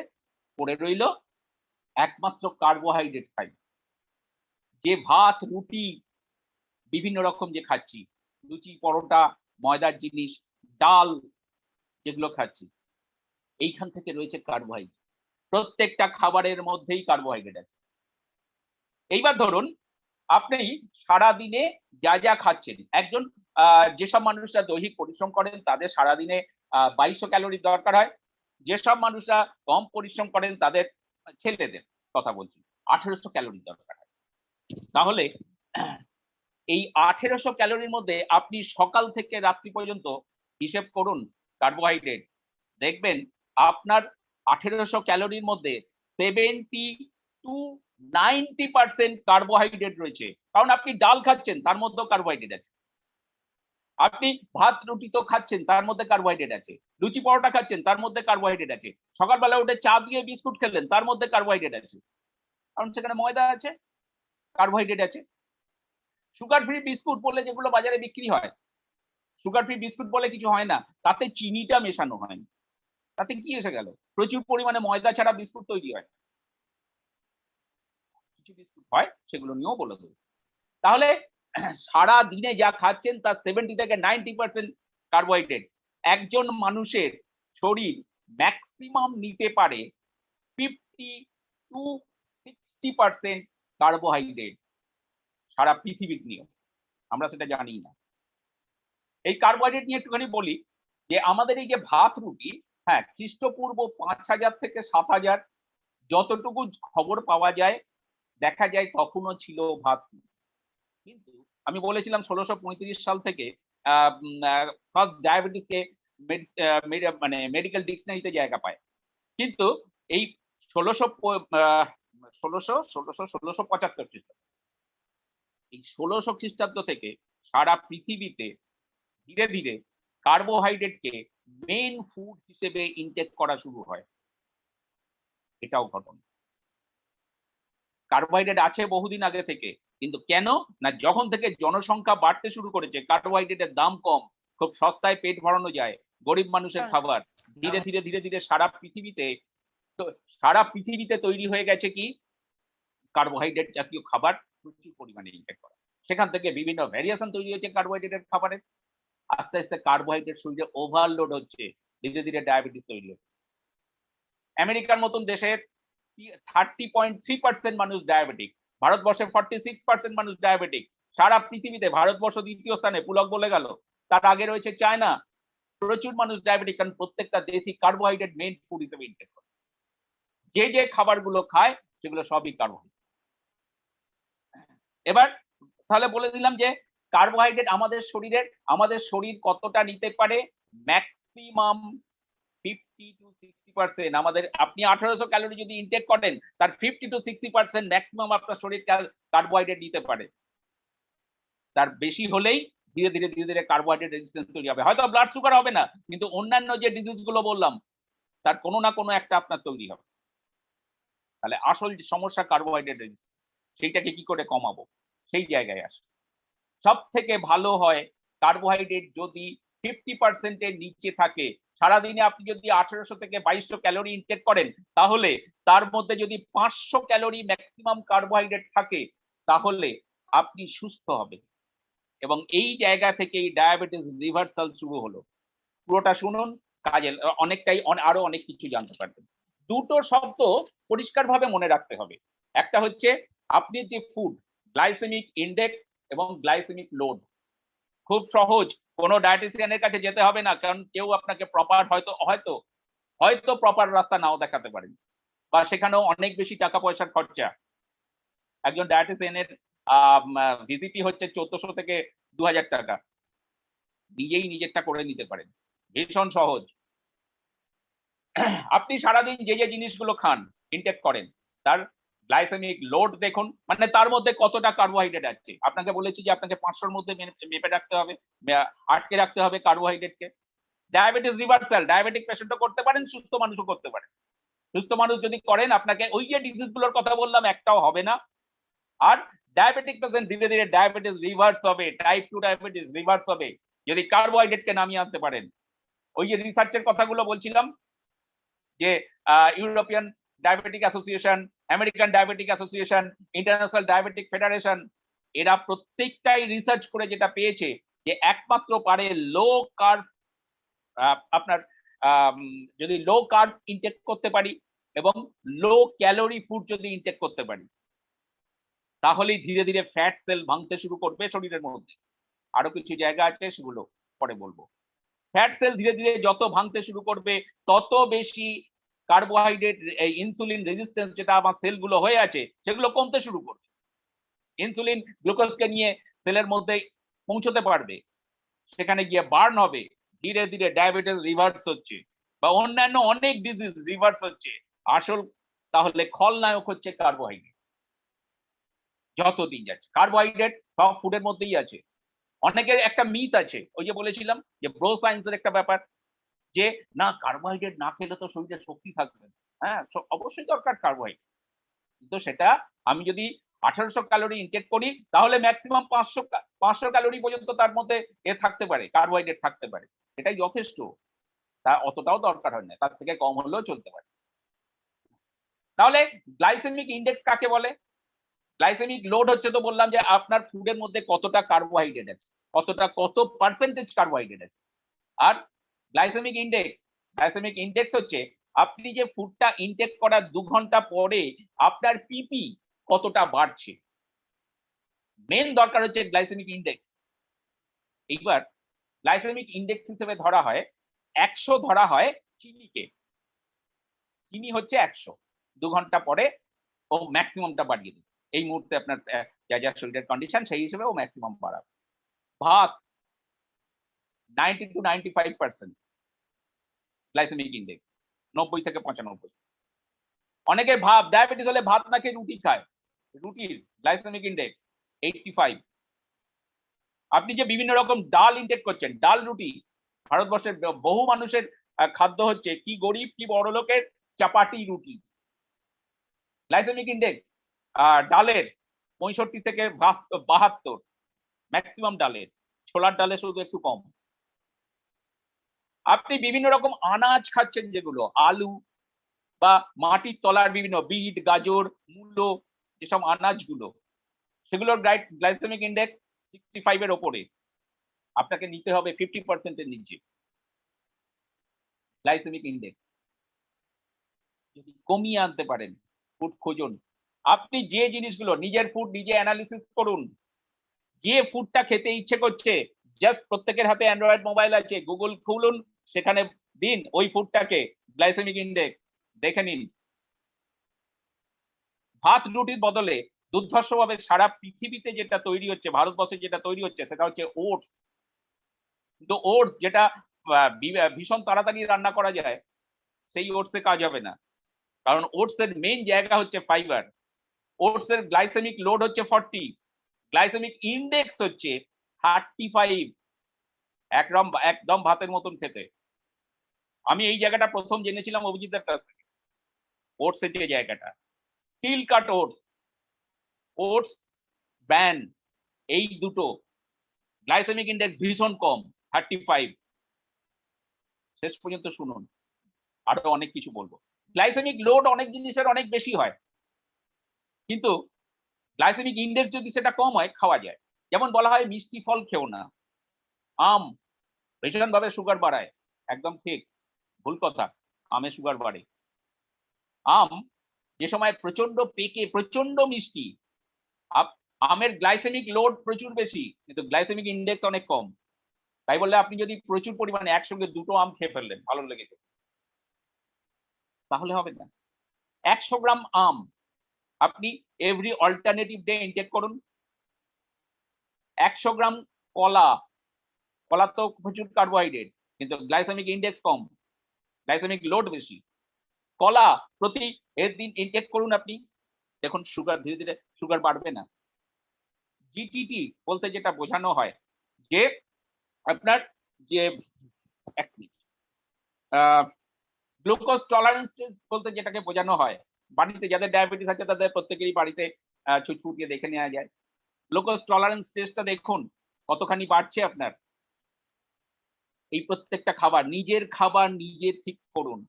Speaker 2: পড়ে রইল একমাত্র কার্বোহাইড্রেট খাই। যে ভাত রুটি বিভিন্ন রকম যে খাচ্ছি, লুচি পরোটা ময়দার জিনিস, ডাল যেগুলো খাচ্ছি, এইখান থেকে রয়েছে কার্বোহাইড্রেট। প্রত্যেকটা খাবারের মধ্যেই কার্বোহাইড্রেট আছে। এইবার ধরুন আপনি সারাদিনে যা যা খাচ্ছেন, একজন যেসব মানুষরা দৈহিক পরিশ্রম করেন তাদের সারাদিনে 2200 ক্যালোরির দরকার হয়, যেসব মানুষরা কম পরিশ্রম করেন তাদের ছেলেদের কথা বলছি 1800 ক্যালোরির দরকার হয়। তাহলে এই 1800 ক্যালোরির মধ্যে আপনি সকাল থেকে রাত্রি পর্যন্ত হিসেব করুন কার্বোহাইড্রেট, দেখবেন আপনার 1800 ক্যালোরির মধ্যে 70 টু 90% কার্বোহাইড্রেট রয়েছে, কারণ আপনি ডাল খাচ্ছেন তার মধ্যেও কার্বোহাইড্রেট আছে, আপনি ভাত রুটি তো খাচ্ছেন তার মধ্যে কার্বোহাইড্রেট আছে, লুচি পরোটা খাচ্ছেন তার মধ্যে কার্বোহাইড্রেট আছে, সকালবেলা উঠে চা দিয়ে বিস্কুট খেলেন তার মধ্যে কার্বোহাইড্রেট আছে, কারণ সেখানে ময়দা আছে, কার্বোহাইড্রেট আছে। সুগার ফ্রি বিস্কুট বলে যেগুলো বাজারে বিক্রি হয়, সুগার ফ্রি বিস্কুট বলে কিছু হয় না, তাতে চিনিটা মেশানো হয়। তাতে কি এসে গেল? প্রচুর পরিমাণে ময়দা ছাড়া বিস্কুট তৈরি হয়। কিছু বিস্কুট হয় সেগুলো নিয়েও বলে দেবো। তাহলে সারা দিনে যা খাচ্ছেন তার 70 থেকে 90% কার্বোহাইড্রেট। একজন মানুষের শরীর ম্যাক্সিমাম নিতে পারে 50 টু 60% কার্বোহাইড্রেট সারা পৃথিবীর নিয়ম। আমরা সেটা জানি না। এই কার্বোহাইড্রেট নিয়ে একটুখানি বলি যে আমাদের এই যে ভাত রুটি, হ্যাঁ, খ্রিস্টপূর্ব 5000 থেকে 7000 যতটুকু খবর পাওয়া যায়, দেখা যায় তখনও ছিল ভাত রুটি। কিন্তু আমি বলেছিলাম 1635 সাল থেকে ফার্স্ট ডায়াবেটিসকে মানে মেডিকেল ডিকশনারিতে জায়গা পায়। কিন্তু এই 1675 খ্রিস্টাব্দ, এই 1600 খ্রিস্টাব্দ থেকে সারা পৃথিবীতে ধীরে ধীরে কার্বোহাইড্রেটকে মেইন ফুড হিসেবে ইনটেক করা শুরু হয়। এটাও ঘটনা। কার্বোহাইড্রেট আছে বহুদিন আগে থেকে, কিন্তু কেন না যখন থেকে জনসংখ্যা বাড়তে শুরু করেছে, কার্বোহাইড্রেটের দাম কম, খুব সস্তায় পেট ভরানো যায়, গরিব মানুষের খাবার, ধীরে ধীরে ধীরে ধীরে সারা পৃথিবীতে তৈরি হয়ে গেছে কি কার্বোহাইড্রেট জাতীয় খাবার প্রচুর পরিমাণে ইনটেক করা। সেখান থেকে বিভিন্ন ভ্যারিয়েশন তৈরি হয়েছে কার্বোহাইড্রেটের খাবারের। আস্তে আস্তে কার্বোহাইড্রেট শরীরে ওভারলোড হচ্ছে, ধীরে ধীরে ডায়াবেটিস তৈরি হচ্ছে। আমেরিকার মতন দেশের 30.3% মানুষ ডায়াবেটিক, ভারতবর্ষে 46% মানুষ ডায়াবেটিক। সারা পৃথিবীতে ভারতবর্ষ দ্বিতীয় স্থানে, পুলক বলে গেল। তার আগে রয়েছে চায়না। প্রচুর মানুষ ডায়াবেটিক, কারণ প্রত্যেকটা দেশই কার্বোহাইড্রেট মেইন ফুড হিসেবে ইনটেক করে। যে যে খাবারগুলো খায় সেগুলো সবই কার্বোহাইড্রেট। এবার তাহলে বলে দিলাম যে কার্বোহাইড্রেট আমাদের শরীর কতটা নিতে পারে, ম্যাক্সিমাম 50 to 60%। আমাদের আপনি 1800 ক্যালোরি যদি ইনটেক করেন, তার 50 to 60% ম্যাক্সিমাম আপনার শরীর কার্বোহাইড্রেট নিতে পারে। তার বেশি হলেই ধীরে ধীরে ধীরে ধীরে কার্বোহাইড্রেট রেজিস্ট্যান্স তৈরি হবে। হয়তো ব্লাড সুগার হবে না, কিন্তু অন্যান্য যে ডিজিজ গুলো বললাম তার কোনো না কোনো একটা আপনার তৈরি হবে। তাহলে আসল যে সমস্যা কার্বোহাইড্রেট রেজিস্ট্যান্স, সেইটাকে কি করে কমাবো, সেই জায়গায় আসে। সব থেকে ভালো হয় কার্বোহাইড্রেট যদি 50% এর নিচে থাকে। সারাদিনে আপনি যদি 1800 থেকে 2200 ক্যালোরি ইনটেক করেন, তাহলে তার মধ্যে যদি 500 ক্যালোরি ম্যাক্সিমাম কার্বোহাইড্রেট থাকে, তাহলে আপনি সুস্থ হবেন। এবং এই জায়গা থেকেই ডায়াবেটিস রিভার্সাল শুরু হলো। পুরোটা শুনুন, কাজে অনেকটাই আরো অনেক কিছু জানতে পারবেন। দুটো শব্দ পরিষ্কারভাবে মনে রাখতে হবে। একটা হচ্ছে আপনি যে ফুড, গ্লাইসেমিক ইন্ডেক্স এবং গ্লাইসেমিক লোড। খুব সহজ, কোনো ডায়েটিশিয়ানের কাছে যেতে হবে না, কারণ কেউ আপনাকে প্রপার হয়তো প্রপার রাস্তা নাও দেখাতে পারেন, বা সেখানেও অনেক বেশি টাকা পয়সার খরচা। একজন ডায়েটিশিয়ানের ভিজিটি হচ্ছে 1400 থেকে 2000 টাকা। নিজেই নিজেরটা করে নিতে পারেন, ভীষণ সহজ। আপনি সারাদিন যে যে জিনিসগুলো খান, ইনটেক করেন, তার গ্লাইসেমিক লোড দেখুন, মানে তার মধ্যে কতটা কার্বোহাইড্রেট আছে। আপনাকে বলেছি যে আপনাকে 500-র মধ্যে মেপে রাখতে হবে, আটকে রাখতে হবে কার্বোহাইড্রেটকে। ডায়াবেটিস রিভার্সাল ডায়াবেটিক পেশেন্টও করতে পারেন, সুস্থ মানুষও করতে পারেন। সুস্থ মানুষ যদি করেন, আপনাকে ওই যে ডিজিজগুলোর কথা বললাম একটাও হবে না। আর ডায়াবেটিক পেশেন্ট ধীরে ধীরে ডায়াবেটিস রিভার্স হবে, টাইপ 2 ডায়াবেটিস রিভার্স হবে যদি কার্বোহাইড্রেটকে নামিয়ে আনতে পারেন। ওই যে রিসার্চের কথাগুলো বলছিলাম, যে European diabetic association, American diabetic association, international diabetic federation, এরা প্রত্যেকটাই রিসার্চ করে যেটা পেয়েছে যে একমাত্র পারে লো কার্ব, আপনার যদি লো কার্ব ইনটেক করতে পারি এবং লো ক্যালোরি ফুড যদি ইনটেক করতে পারি, তাহলেই ধীরে ধীরে ফ্যাট সেল ভাঙতে শুরু করবে শরীরের মধ্যে। আরো কিছু জায়গা আছে, সেগুলো পরে বলবো। ফ্যাট সেল ধীরে ধীরে যত ভাঙতে শুরু করবে, তত বেশি কার্বোহাইড্রেট, ইনসুলিন রেজিস্ট্যান্স যেটা আমার সেলগুলো হয়ে আছে, সেগুলো কমতে শুরু করবে। ইনসুলিন গ্লুকোজকে নিয়ে সেলের মধ্যে পৌঁছতে পারবে, সেখানে গিয়ে বার্ন হবে, ধীরে ধীরে ডায়াবেটিস রিভার্স হচ্ছে, বা অন্যান্য অনেক ডিজিজ রিভার্স হচ্ছে। আসল তাহলে খলনায়ক হচ্ছে কার্বোহাইড্রেট। যতদিন যাচ্ছে কার্বোহাইড্রেট সব ফুডের মধ্যেই আছে। অনেকের একটা মিথ আছে, ওই যে বলেছিলাম যে ব্রো সায়েন্সের একটা ব্যাপার, যে না কার্বোহাইড্রেট না খেলে তো শরীরে শক্তি থাকবে না। হ্যাঁ, অবশ্যই দরকার কার্বোহাইড্রেট, কিন্তু সেটা আমি যদি 1800 ক্যালোরি ইনটেক করি, তাহলে ম্যাক্সিমাম 500 ক্যালোরি পর্যন্ত তার মধ্যে থাকতে পারে, কার্বোহাইড্রেট থাকতে পারে, এটাই যথেষ্ট। তা অতটাও দরকার হয় না, তার থেকে কম হলেও চলতে পারে। তাহলে গ্লাইসেমিক ইন্ডেক্স কাকে বলে? গ্লাইসেমিক লোড হচ্ছে, তো বললাম যে আপনার ফুডের মধ্যে কতটা কার্বোহাইড্রেট আছে, কত পার্সেন্টেজ কার্বোহাইড্রেট আছে। আর গ্লাইসেমিক ইন্ডেক্স হচ্ছে আপনি যে ফুডটা ইনটেক করার 2 ঘন্টা পরে আপনার পিপি কতটা বাড়ছে। মেন দরকার হচ্ছে গ্লাইসেমিক ইন্ডেক্স। এইবার গ্লাইসেমিক ইন্ডেক্স হিসেবে ধরা হয় 100 ধরা হয় চিনিকে। চিনি হচ্ছে 100, 2 ঘন্টা পরে ও ম্যাক্সিমামটা বাড়িয়ে দেবে। এই মুহূর্তে আপনার যা যা শরীরের কন্ডিশন সেই হিসেবে ও ম্যাক্সিমাম বাড়াবে। ভাত 90 to 95% গ্লাইসেমিক ইন্ডেক্স, 90 থেকে 95। অনেকে ডায়াবেটিস হলে ভাত না খেয়ে রুটি খায়, রুটির গ্লাইসেমিক ইন্ডেক্স 85। আপনি যে বিভিন্ন রকম ডাল ইনটেক করছেন, ডাল রুটি, ভারতবর্ষের বহু মানুষের খাদ্য হচ্ছে, কি গরিব কি বড় লোকের, চাপাটি রুটি। গ্লাইসেমিক ইন্ডেক্স ডালের 65 থেকে 72 ম্যাক্সিমাম ডালের, ছোলার ডালে শুধু একটু কম। আপনি বিভিন্ন রকম আনাজ খাচ্ছেন, যেগুলো আলু বা মাটির তলার বিভিন্ন বিট, গাজর, মূলো, যেসব আনাজগুলো, সেগুলোর গ্লাইসেমিক ইন্ডেক্স 65 এর ওপরে। আপনাকে নিতে হবে 50% এর নিচে গ্লাইসেমিক ইন্ডেক্স। যদি কমিয়ে আনতে পারেন, ফুড খুঁজুন। আপনি যে জিনিসগুলো, নিজের ফুড নিজে অ্যানালিসিস করুন। যে ফুডটা খেতে ইচ্ছে করছে, জাস্ট প্রত্যেকের হাতে অ্যান্ড্রয়েড মোবাইল আছে, গুগল খুলুন, সেখানে দিন ওই ফুডটাকে গ্লাইসেমিক ইন্ডেক্স দেখে নিন। ভাত রুটির বদলে দুর্ধর্ষভাবে সারা পৃথিবীতে যেটা তৈরি হচ্ছে, ভারতবর্ষে যেটা তৈরি হচ্ছে, সেটা হচ্ছে ওটস। কিন্তু ওটস যেটা ভীষণ তাড়াতাড়ি রান্না করা যায়, সেই ওটসে কাজ হবে না। কারণ ওটস এর মেইন জায়গা হচ্ছে ফাইবার। ওটস এর গ্লাইসেমিক লোড হচ্ছে 40, গ্লাইসেমিক ইন্ডেক্স হচ্ছে 35। একদম ভাতের মতন খেতে। আমি এই জায়গাটা প্রথম জেনেছিলাম অভিজিতের কাছ থেকে, ওটস এর যে জায়গাটা। স্টিল কাট ওটস ব্র্যান, এই দুটো গ্লাইসেমিক ইন্ডেক্স ভীষণ কম, 35। শেষ পর্যন্ত শুনুন, আরো অনেক কিছু বলবো। গ্লাইসেমিক লোড অনেক জিনিসের অনেক বেশি হয়, কিন্তু গ্লাইসেমিক ইন্ডেক্স যদি সেটা কম হয়, খাওয়া যায়। যেমন বলা হয় মিষ্টি ফল খেও না, আম ভীষণভাবে সুগার বাড়ায়। একদম ঠিক, ভুল কথা, আমে সুগার বাড়ে। আম যে সময় প্রচন্ড পেকে প্রচন্ড মিষ্টি, আমের গ্লাইসেমিক লোড প্রচুর বেশি, কিন্তু গ্লাইসেমিক ইন্ডেক্স অনেক কম। তাই বললে আপনি যদি প্রচুর পরিমাণে একসঙ্গে 2টো আম খেয়ে ফেললেন, ভালো লেগেছে, তাহলে হবে না। 100 গ্রাম আম আপনি এভরি অল্টারনেটিভ ডে ইনটেক করুন। 100 গ্রাম কলা তো প্রচুর কার্বোহাইড্রেট, কিন্তু গ্লাইসেমিক ইন্ডেক্স কম, গ্লাইসেমিক লোড বেশি। কলা প্রতি দিন ইনটেক করুন আপনি, দেখুন সুগার ধীরে ধীরে সুগার বাড়বে না। জিটিটি বলতে যেটা বোঝানো হয়, যে আপনার যে গ্লুকোজ টলারেন্স বলতে যেটাকে বোঝানো হয়, বাড়িতে যাদের ডায়াবেটিস আছে তাদের প্রত্যেকেরই বাড়িতে ছুটফুটিয়ে দেখে নেওয়া যায়। গ্লুকোজ টলারেন্স টেস্টটা দেখুন কতখানি বাড়ছে আপনার। এই প্রত্যেকটা খাবার নিজে ঠিক করুন।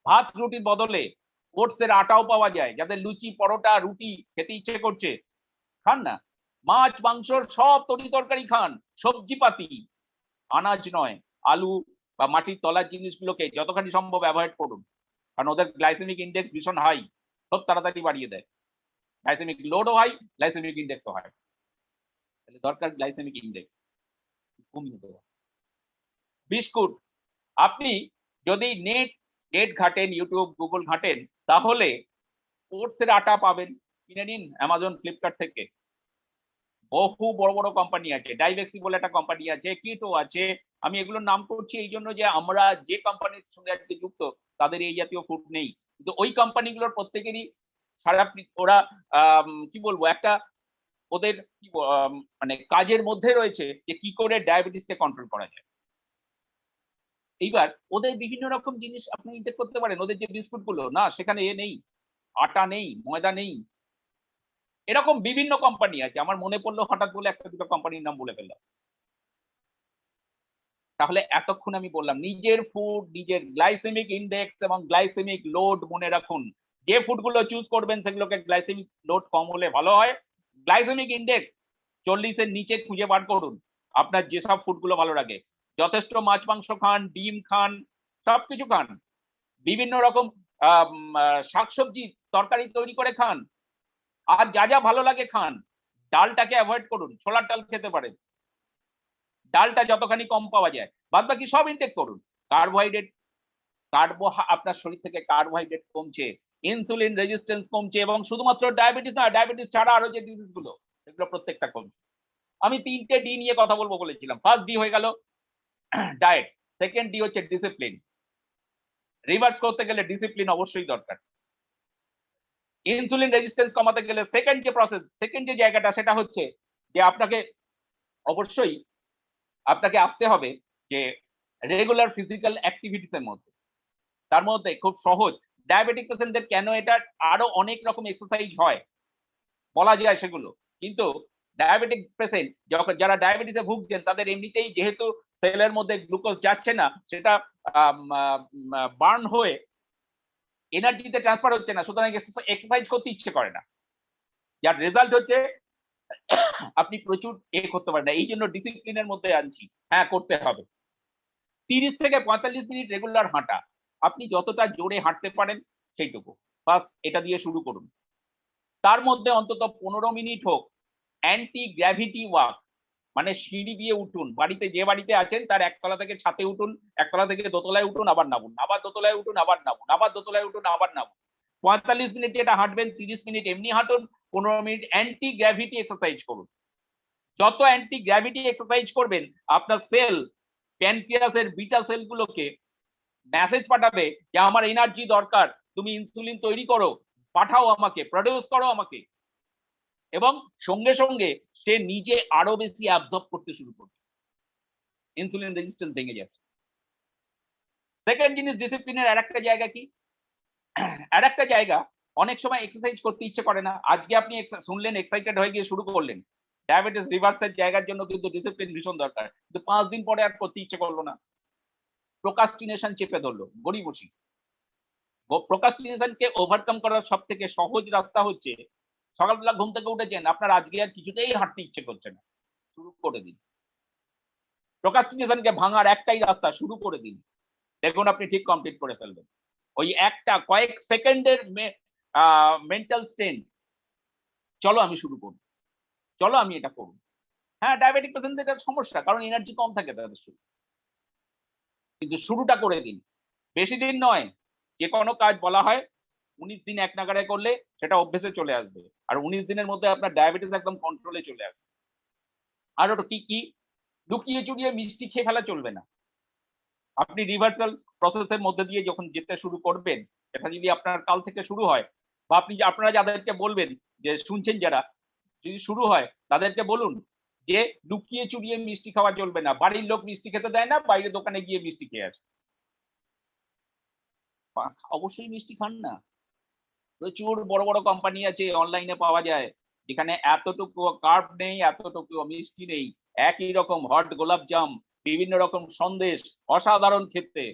Speaker 2: ভাত রুটির বদলে ওটসের আটাও পাওয়া যায়, যাদের লুচি পরোটা রুটি খেতে ইচ্ছে করছে, খান না। মাছ মাংসর সব তরি তরকারি খান, সবজি পাতি, আনাজ নয়। আলু বা মাটির তলার জিনিসগুলোকে যতখানি সম্ভব অ্যাভয়েড করুন, কারণ ওদের গ্লাইসেমিক ইন্ডেক্স ভীষণ হাই, খুব তাড়াতাড়ি বাড়িয়ে দেয়। গ্লাইসেমিক লোডও হাই, গ্লাইসেমিক ইন্ডেক্সও হাই। তাহলে দরকার গ্লাইসেমিক ইন্ডেক্স কমিয়ে দেওয়া। বিস্কুট, আপনি যদি নেট ঘাটেন, ইউটিউব গুগল ঘাটেন, তাহলে ওটসের আটা পাবেন, কিনে নিন অ্যামাজন ফ্লিপকার্ট থেকে। বহু বড় বড় কোম্পানি আছে, ডাইভেক্সি বলে একটা কোম্পানি আছে, কিটো আছে। আমি এগুলোর নাম করছি এই জন্য যে আমরা যে কোম্পানির সঙ্গে আজকে যুক্ত, তাদের এই জাতীয় ফুড নেই, কিন্তু ওই কোম্পানিগুলোর প্রত্যেকেরই ওরা কি বলবো, একটা ওদের মানে কাজের মধ্যে রয়েছে যে কি করে ডায়াবেটিসকে কন্ট্রোল করা যায়। এইবার ওদের বিভিন্ন রকম জিনিস আপনি ইনটেক করতে পারেন। ওদের যে বিস্কুট গুলো, না সেখানে নেই, আটা নেই, ময়দা নেই, এরকম বিভিন্ন কোম্পানি আছে। আমার মনে পড়লো হঠাৎ বলে একটা দুটো কোম্পানির নাম বলে ফেললাম। তাহলে এতক্ষণ আমি বললাম নিজের ফুড, নিজের গ্লাইসেমিক ইন্ডেক্স এবং গ্লাইসেমিক লোড মনে রাখুন। যে ফুডগুলো চুজ করবেন সেগুলোকে গ্লাইসেমিক লোড কম হলে ভালো হয়। গ্লাইসেমিক ইন্ডেক্স 40-এর নিচে খুঁজে বার করুন আপনার যেসব ফুডগুলো ভালো লাগে। যথেষ্ট মাছ মাংস খান, ডিম খান, সবকিছু খান, বিভিন্ন রকম শাকসবজি তরকারি তৈরি করে খান, আর যা যা ভালো লাগে খান। ডালটাকে অ্যাভয়েড করুন, ছোলার ডাল খেতে পারেন, ডালটা যতখানি কম পাওয়া যায়, বাদ বাকি সব ইনটেক করুন। কার্বোহাইড্রেট, আপনার শরীর থেকে কার্বোহাইড্রেট কমছে, ইনসুলিন রেজিস্ট্যান্স কমছে, এবং শুধুমাত্র ডায়াবেটিস না, ডায়াবেটিস ছাড়া আরো যে ডিজিজ গুলো সেগুলো প্রত্যেকটা কমছে। আমি 3টে ডি নিয়ে কথা বলবো বলেছিলাম। ফার্স্ট ডি হয়ে গেল ডায়েট, সেকেন্ড ডি হচ্ছে ডিসিপ্লিন। রিভার্স করতে গেলে ডিসিপ্লিন অবশ্যই দরকার। ইনসুলিন রেজিস্ট্যান্স কমাতে গেলে সেকেন্ড যে প্রসেস, সেকেন্ড যে জায়গাটা, সেটা হচ্ছে যে আপনাকে অবশ্যই আপনাকে আসতে হবে যে রেগুলার ফিজিক্যাল অ্যাক্টিভিটিস এর মধ্যে। তার মধ্যে খুব সহজ, ডায়াবেটিক পেশেন্টদের কেন এটা আরো অনেক রকম এক্সারসাইজ হয় বলা যায় সেগুলো, কিন্তু ডায়াবেটিক পেশেন্ট যারা ডায়াবেটিসে ভুগছেন তাদের এমনিতেই যেহেতু সেলের মধ্যে গ্লুকোজ যাচ্ছে না, সেটা বার্ন হয়ে এনার্জিতে ট্রান্সফার হচ্ছে না, সুতরাং এক্সারসাইজ করতে ইচ্ছে করে না, যার রেজাল্ট হচ্ছে আপনি প্রচুর করতে পারেন না। এই জন্য ডিসিপ্লিনের মধ্যে আনছি, হ্যাঁ করতে হবে। 30 থেকে 45 মিনিট রেগুলার হাঁটা, আপনি যতটা জোরে হাঁটতে পারেন সেইটুকু ফার্স্ট এটা দিয়ে শুরু করুন। তার মধ্যে অন্তত 15 মিনিট হোক অ্যান্টি গ্র্যাভিটি ওয়াক, মানে সিঁড়ি দিয়ে উঠুন। বাড়িতে যে বাড়িতে আছেন তার একতলা থেকে ছাদে উঠুন, একতলা থেকে দোতলায় উঠুন, আবার নামুন, আবার দোতলায় উঠুন, আবার নামুন, আবার দোতলায় উঠুন, আবার নামুন। 45 মিনিট যেটা হাঁটবেন, 30 মিনিট এমনি হাঁটুন, 15 মিনিট অ্যান্টি গ্র্যাভিটি এক্সারসাইজ করুন। যত অ্যান্টি গ্র্যাভিটি এক্সারসাইজ করবেন, আপনার সেল, প্যানক্রিয়াসের বিটা সেলগুলোকে মেসেজ পাঠাবে যে আমার এনার্জি দরকার, তুমি ইনসুলিন তৈরি করো, পাঠাও আমাকে, প্রডিউস করো আমাকে, এবং সঙ্গে সঙ্গে সে নিজে আরো বেশি অ্যাবজর্ব করতে শুরু করবে, ইনসুলিন রেজিস্ট্যান্স ভেঙে যাচ্ছে। সেকেন্ড জিনিস, ডিসিপ্লিনের আরেকটা জায়গা কি, আরেকটা জায়গা, অনেক সময় এক্সারসাইজ করতে ইচ্ছে করে না। আজকে আপনি শুনলেন, এক্সাইটেড হয়ে গিয়ে শুরু করলেন, ডায়াবেটিস রিভার্সের জায়গার জন্য কিন্তু ডিসিপ্লিন ভীষণ দরকার, কিন্তু 5 দিন পরে আর করতে ইচ্ছে করলো না, প্রোকাস্টিনেশন চেপে ধরলো, গড়িমসি। প্রোকাস্টিনেশনকে ওভারকাম করার সব থেকে সহজ রাস্তা হচ্ছে, সকালবেলা ঘুম থেকে উঠেছেন, আপনার আজকে আর কিছুতেই হাঁটতে ইচ্ছে করছে না, শুরু করে দিন। প্রোকাস্টিনেশনকে ভাঙার একটাই রাস্তা, শুরু করে দিন, দেখুন আপনি ঠিক কমপ্লিট করে ফেলবেন। ওই একটা কয়েক সেকেন্ডের মেন্টাল স্ট্রেন, চলো আমি শুরু করব, চলো আমি এটা করব। হ্যাঁ, ডায়াবেটিক পেশেন্টদের এটা সমস্যা, কারণ এনার্জি কম থাকে তাদের শরীরে, কিন্তু শুরুটা করে দিন। বেশি দিন নয়, যে কোনো কাজ বলা হয় 19 দিন এক নাগাড়ে করলে সেটা অভ্যেসে চলে আসবে, আর 19 দিনের মধ্যে আপনার ডায়াবেটিস একদম কন্ট্রোলে চলে আসবে। আর ওটা কি কি, লুকিয়ে চুরিয়ে মিষ্টি খেয়ে ফেলা চলবে না। আপনি রিভার্সাল প্রসেসের মধ্যে দিয়ে যখন যেতে শুরু করবেন, এটা যদি আপনার কাল থেকে শুরু হয়, বা আপনি আপনারা যাদেরকে বলবেন, যে শুনছেন যারা, যদি শুরু হয় তাদেরকে বলুন যে লুকিয়ে চুরিয়ে মিষ্টি খাওয়া চলবে না। বাড়ির লোক মিষ্টি খেতে দেয় না, বাইরে দোকানে গিয়ে মিষ্টি খেয়ে আসে। অবশ্যই মিষ্টি খান না। প্রচুর বড় বড় কোম্পানি আছে, অনলাইনে পাওয়া যায়, যেখানে এতটুকু কার্ব নেই, এতটুকু মিষ্টি নেই, একই রকম হট গোলাপ জাম, বিভিন্ন রকম সন্দেশ, অসাধারণ খেতে।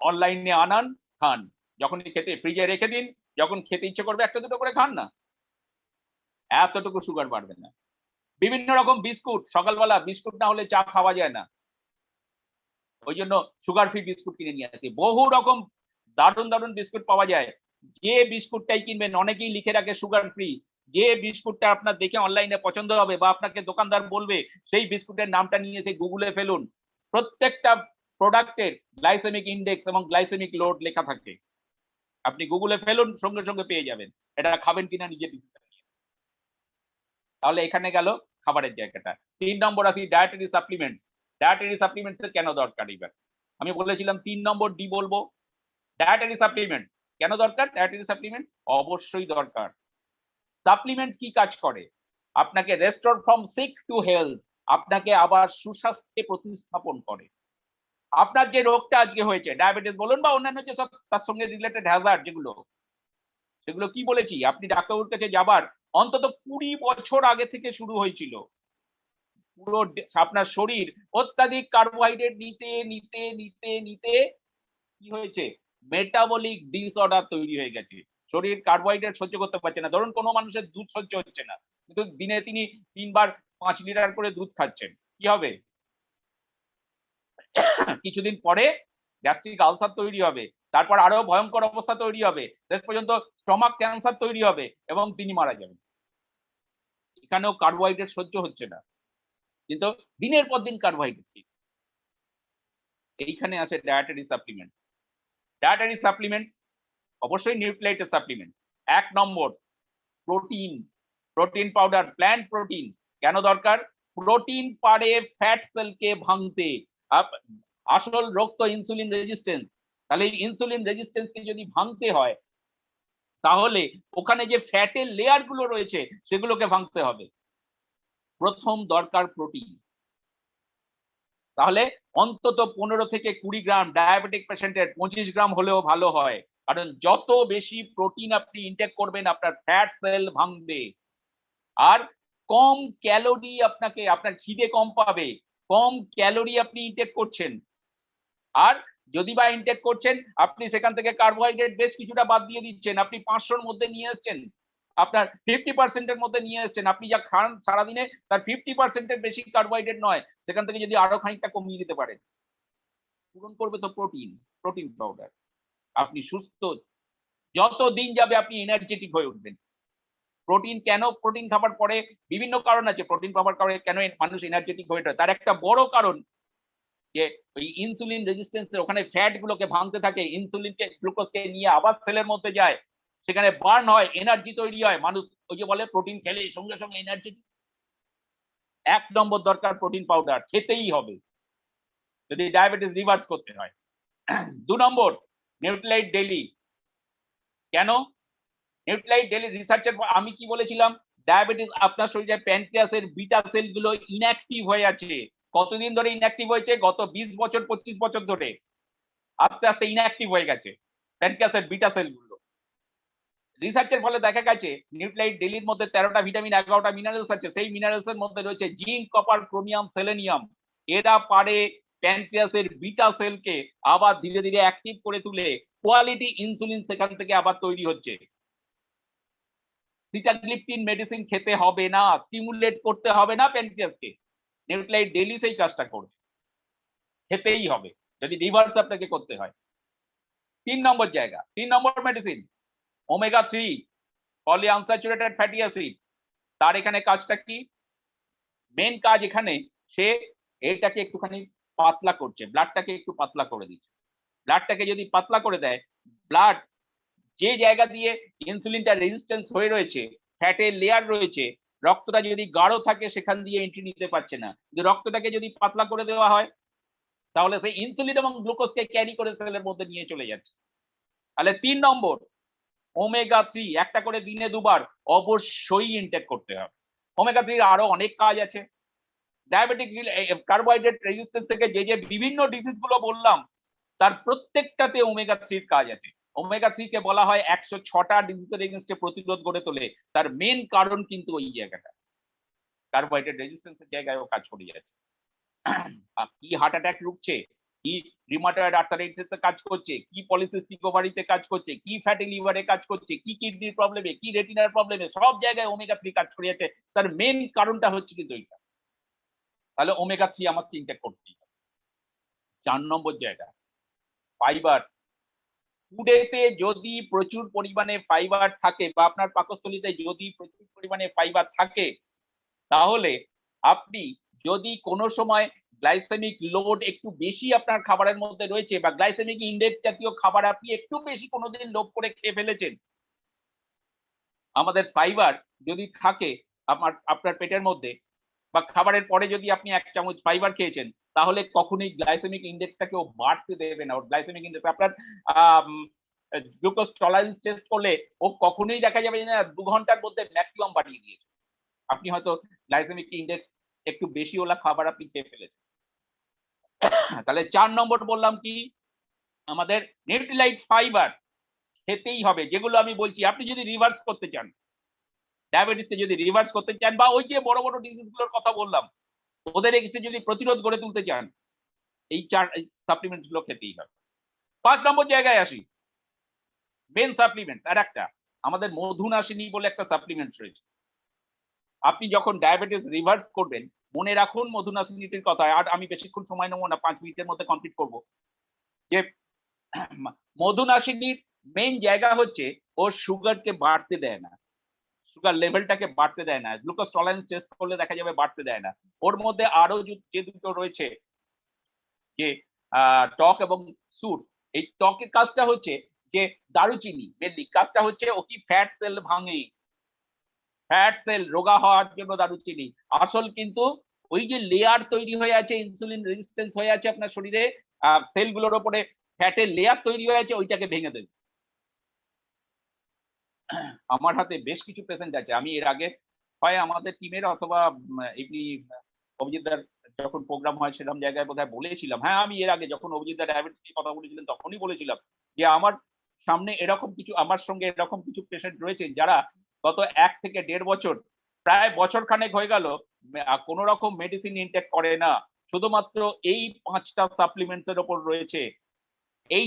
Speaker 2: অনলাইনে আনান, খান, যখনই খেতে ফ্রিজে রেখে দিন, যখন খেতে ইচ্ছে করবে একটা দুটো করে খান না, এতটুকু সুগার বাড়বে না। বিভিন্ন রকম বিস্কুট, সকালবেলা বিস্কুট না হলে চা খাওয়া যায় না, ওই জন্য সুগার ফ্রি বিস্কুট কিনে নিয়ে আসি। বহু রকম দারুণ দারুণ বিস্কুট পাওয়া যায়, যে বিস্কুটটাই কিনবেন, অনেকেই লিখে রাখে সুগার ফ্রি, যে বিস্কুটটা আপনার দেখে অনলাইনে পছন্দ হবে বা আপনাকে দোকানদার বলবে, সেই বিস্কুটের নামটা নিয়ে এসে গুগলে ফেলুন। প্রত্যেকটা প্রোডাক্টের গ্লাইসেমিক ইন্ডেক্স এবং গ্লাইসেমিক লোড লেখা থাকে, আপনি গুগলে ফেলুন, সঙ্গে সঙ্গে পেয়ে যাবেন। এটা খাবেন কিনা নিজে ডিসিশন নিয়ে। তাহলে এখানে গেল খাবারের জায়গাটা। 3 নম্বর আসি ডায়েটারি সাপ্লিমেন্টস। ডায়েটারি সাপ্লিমেন্টস এর কেন দরকার এবার, আমি বলেছিলাম 3 নম্বর ডি বলবো। ডায়েটারি সাপ্লিমেন্টস কেন দরকার? ডায়েটারি সাপ্লিমেন্টস অবশ্যই দরকার। সাপ্লিমেন্টস কি কাজ করে? আপনাকে restore from sick to health, আপনাকে আবার সুস্বাস্থ্যে প্রতিস্থাপন করে। আপনার যে রোগটা আজকে হয়েছে, ডায়াবেটিস বলুন বা অন্যান্য যে সব তার সঙ্গে রিলেটেড হ্যাজার্ড যেগুলো, সেগুলো কি বলেছি, আপনি ডাক্তারবাবুর কাছে যাবার অন্তত 20 বছর আগে থেকে শুরু হয়েছিল। পুরো আপনার শরীর অত্যাধিক কার্বোহাইড্রেট নিতে নিতে নিতে নিতে কি হয়েছে, মেটাবলিক ডিসঅর্ডার তৈরি হয়ে গেছে। শরীর কার্বোহাইড্রেট সহ্য করতে পারছে না। ধরুন কোনো মানুষের দুধ সহ্য হচ্ছে না, কিন্তু দিনে তিনি 3 বার 5 লিটার করে দুধ খাচ্ছেন, কি হবে? কিছুদিন পরে গ্যাস্ট্রিক আলসার তৈরি হবে, তারপর আরো ভয়ঙ্কর অবস্থা তৈরি হবে, শেষ পর্যন্ত স্টমাক ক্যান্সার তৈরি হবে এবং তিনি মারা যাবেন। এখানেও কার্বোহাইড্রেট সহ্য হচ্ছে না, কিন্তু দিনের পর দিন কার্বোহাইড্রেট। এইখানে আসে ডায়েটারি সাপ্লিমেন্ট। ডায়েটারি সাপ্লিমেন্টস অবশ্যই নিউক্লিয়েটেড সাপ্লিমেন্ট। 1 নম্বর protein, protein powder, plant protein. কেন দরকার? প্রোটিন পারে ফ্যাট সেলকে ভাঙতে। আসল রোগ তো ইনসুলিন রেজিস্ট্যান্স। তাহলে এই ইনসুলিন রেজিস্ট্যান্সকে যদি ভাঙতে হয়, তাহলে ওখানে যে ফ্যাটের লেয়ার গুলো রয়েছে সেগুলোকে ভাঙতে হবে। প্রথম দরকার প্রোটিন। তাহলে অন্তত 15 থেকে 20 গ্রাম, ডায়াবেটিক পেশেন্টের 25 গ্রাম হলেও ভালো হয়, কারণ যত বেশি প্রোটিন আপনি ইনটেক করবেন আপনার ফ্যাট সেল ভাঙবে। আর কম ক্যালোরি, আপনার খিদে কম পাবে, কম ক্যালোরি আপনি ইনটেক করছেন। আর যদি বা ইনটেক করছেন, আপনি সেখান থেকে কার্বোহাইড্রেট বেশ কিছুটা বাদ দিয়ে দিচ্ছেন। আপনি 500-র মধ্যে নিয়ে আসছেন, আপনার 50% এর মধ্যে নিয়ে আসছেন। আপনি যা খান সারাদিনে তার 50% এর বেশি কার্বোহাইড্রেট নয়, সেখান থেকে যদি আরো খানিকটা কমিয়ে দিতে পারেন, পূরণ করবে তো প্রোটিন, প্রোটিন পাউডার। আপনি সুস্থ, যত দিন যাবে আপনি এনার্জেটিক হয়ে উঠবেন। প্রোটিন কেন, প্রোটিন খাবার পরে বিভিন্ন কারণ আছে প্রোটিন খাবার পরে কেন মানুষ এনার্জেটিক হয়ে ওঠে। তার একটা বড় কারণ যে ওই ইনসুলিন রেজিস্ট্যান্সের ওখানে ফ্যাট গুলোকে ভাঙতে থাকে, ইনসুলিনকে গ্লুকোজকে নিয়ে আবার সেলের মধ্যে যায়, সেখানে বার্ন হয়, এনার্জি তৈরি হয়। মানুষ ওই যে বলে প্রোটিন খেলে সঙ্গে সঙ্গে এনার্জি। 1 নম্বর দরকার প্রোটিন পাউডার, খেতেই হবে যদি ডায়াবেটিস রিভার্স করতে হয়। 2 নম্বর নিউট্রিলাইট ডেইলি। কেন নিউট্রিলাইট ডেইলি? রিসার্চের আমি কি বলেছিলাম, ডায়াবেটিস আপনার শরীরে প্যানক্রিয়াসের বিটা সেল গুলো ইনঅ্যাক্টিভ হয়ে আছে। কতদিন ধরে ইনঅ্যাক্টিভ হয়েছে? গত 20 বছর 25 বছর ধরে আস্তে আস্তে ইনঅ্যাক্টিভ হয়ে গেছে প্যানক্রিয়াসের বিটা সেল গুলো। রিসার্চের ফলে দেখা গেছে নিউট্রিলাইট ডেইলির মধ্যে 13টা ভিটামিন, 11টা মিনারেলস আছে। সেই মিনারেলস এর মধ্যে রয়েছে জিঙ্ক, কপার, ক্রোমিয়াম, সেলেনিয়াম। এরা পারে প্যানক্রিয়াসের বিটা সেলকে আবার ধীরে ধীরে অ্যাক্টিভ করে তুলে কোয়ালিটি ইনসুলিন সেখান থেকে আবার তৈরি হচ্ছে। সিটাগ্লিপটিন মেডিসিন খেতে হবে না, স্টিমুলেট করতে হবে না প্যানক্রিয়াসকে। নিউট্রিলাইট ডেইলি সেই কাজটা করবে, খেতেই হবে যদি রিভার্স আপনাকে করতে হয়। 3 নম্বর জায়গা, 3 নম্বর medicine omega 3 polyunsaturated fatty acid. তার এখানে কাজটা কি? মেন কাজ এখানে সে এটাকে একটুখানি পাতলা করছে, ব্লাডটাকে একটু পাতলা করে দিচ্ছে। ব্লাডটাকে যদি পাতলা করে দেয়, ব্লাড যে জায়গা দিয়ে ইনসুলিনটা রেজিস্ট্যান্স হয়ে রয়েছে, ফ্যাটের লেয়ার রয়েছে, রক্তটা যদি গাঢ় থাকে সেখান দিয়ে এন্ট্রি নিতে পারছে না। কিন্তু রক্তটাকে যদি পাতলা করে দেওয়া হয়, তাহলে সেই ইনসুলিন এবং গ্লুকোজকে ক্যারি করে সেলের মধ্যে নিয়ে চলে যাচ্ছে। তাহলে 3 নম্বর ওমেগা 3 একটা করে দিনে 2 বার অবশ্যই ইনটেক করতে হবে। ওমেগা 3 এর আরো অনেক কাজ আছে। ডায়াবেটিক কার্বোহাইড্রেট রেজিস্ট্যান্স থেকে যে যে বিভিন্ন ডিজিজ গুলো বললাম, তার প্রত্যেকটাতে ওমেগা 3 এর কাজ আছে। ওমেগা 3 কে বলা হয় 106টা ডিজিজের এগেইনস্টে প্রতিরোধ গড়ে তোলে। তার মেন কারণ কিন্তু ওই জায়গাটা, কার্বোহাইড্রেট রেজিস্ট্যান্সের জায়গায় ও কাজ করে যাচ্ছে। কি হার্ট অ্যাটাক রুখছে, কি রিউমাটয়েড আর্থ্রাইটিসে কাজ করছে, কি পলিসিস্টিক ওভারিতে কাজ করছে, কি ফ্যাটি লিভারে কাজ করছে, কি কিডনির প্রবলেমে, কি রেটিনার প্রবলেমে, সব জায়গায় ওমেগা 3 কাজ করে যাচ্ছে। তার মেন কারণটা হচ্ছে কিন্তু এইটা। তাহলে ওমেগা 3 আমাকে ইনটেক করতেই হবে। 4 নম্বর জায়গা ফাইবার। ফুডেতে যদি প্রচুর পরিমাণে ফাইবার থাকে বা আপনার পাকস্থলীতে যদি প্রচুর পরিমাণে ফাইবার থাকে, তাহলে আপনি যদি কোনো সময় গ্লাইসেমিক লোড একটু বেশি আপনার খাবারের মধ্যে রয়েছে বা গ্লাইসেমিক ইন্ডেক্স জাতীয় খাবার আপনি একটু বেশি কোনোদিন লোভ করে খেয়ে ফেলেছেন, আমাদের ফাইবার যদি থাকে আপনার পেটের মধ্যে বা খাবারের পরে যদি আপনি 1 চামচ ফাইবার খেয়েছেন, তাহলে কখনোই গ্লাইসেমিক ইন্ডেক্সটাকেও বাড়তে দেবে না। ওর গ্লাইসেমিক ইন্ডেক্স আপনার গ্লুকোজ টলারেন্স টেস্ট করলে ও কখনোই দেখা যাবে না 2 ঘন্টার মধ্যে ম্যাক্সিমাম বাড়িয়ে দিয়েছে। আপনি হয়তো গ্লাইসেমিক ইন্ডেক্স একটু বেশি ওলা খাবার আপনি খেয়ে ফেলেছেন। তাহলে 4 নম্বর বললাম কি, আমাদের নিউট্রিলাইট ফাইবার খেতেই হবে। যেগুলো আমি বলছি, আপনি যদি রিভার্স করতে চান, ডায়াবেটিসকে যদি রিভার্স করতে চান বা ওই যে বড় বড় ডিজিজ গুলোর কথা বললাম, ওদের এগেইনস্টে যদি প্রতিরোধ গড়ে তুলতে চান, এই চার সাপ্লিমেন্ট গুলো খেতেই হবে। 5 নম্বর জায়গায় আসি, মেন সাপ্লিমেন্ট আর একটা, আমাদের মধুনাশিনী বলে একটা সাপ্লিমেন্ট রয়েছে। আপনি যখন ডায়াবেটিস রিভার্স করবেন, মনে রাখুন মধুনাশিনীটির কথা। আর আমি বেশিক্ষণ সময় নেবো না, 5 মিনিটের মধ্যে কমপ্লিট করব। যে মধুনাশিনীর মেইন জায়গা হচ্ছে ও সুগারকে বাড়তে দেয় না, সুগার লেভেলটাকে বাড়তে দেয় না, গ্লুকোজ টলারেন্স টেস্ট করলে দেখা যাবে বাড়তে দেয় না। ওর মধ্যে আরো যে দুটো রয়েছে, যে টক এবং সুর। এই টকের কাজটা হচ্ছে যে দারুচিনি মেনলি কাজটা হচ্ছে ও কি ফ্যাট সেল ভাঙে, ফ্যাট সেল রোগা হওয়ার জন্য দারুচিনি। আসল কিন্তু ওই যে লেয়ার তৈরি হয়ে আছে, ইনসুলিন রেজিস্ট্যান্স হয়ে আছে আপনার শরীরে, সেলগুলোর উপরে ফ্যাটের লেয়ার তৈরি হয়ে আছে, ওইটাকে ভেঙে দেবে। আমার হাতে বেশ কিছু পেশেন্ট আছে, আমি এর আগে হয় আমাদের টিমের অথবা এমনি অভিজিৎদার যখন প্রোগ্রাম হয় সেরকম জায়গায় বোধহয় বলেছিলাম। হ্যাঁ, আমি এর আগে যখন অভিজিৎদার ডায়াবেটিস নিয়ে কথা বলেছিলেন তখনই বলেছিলাম যে আমার সামনে এরকম কিছু, আমার সঙ্গে এরকম কিছু পেশেন্ট রয়েছেন যারা গত 1 থেকে 1.5 বছর, প্রায় বছর খানেক হয়ে গেল, কোন রকম মেডিসিন ইনটেক করে না, শুধুমাত্র এই 5টা সাপ্লিমেন্টস এর উপর রয়েছে।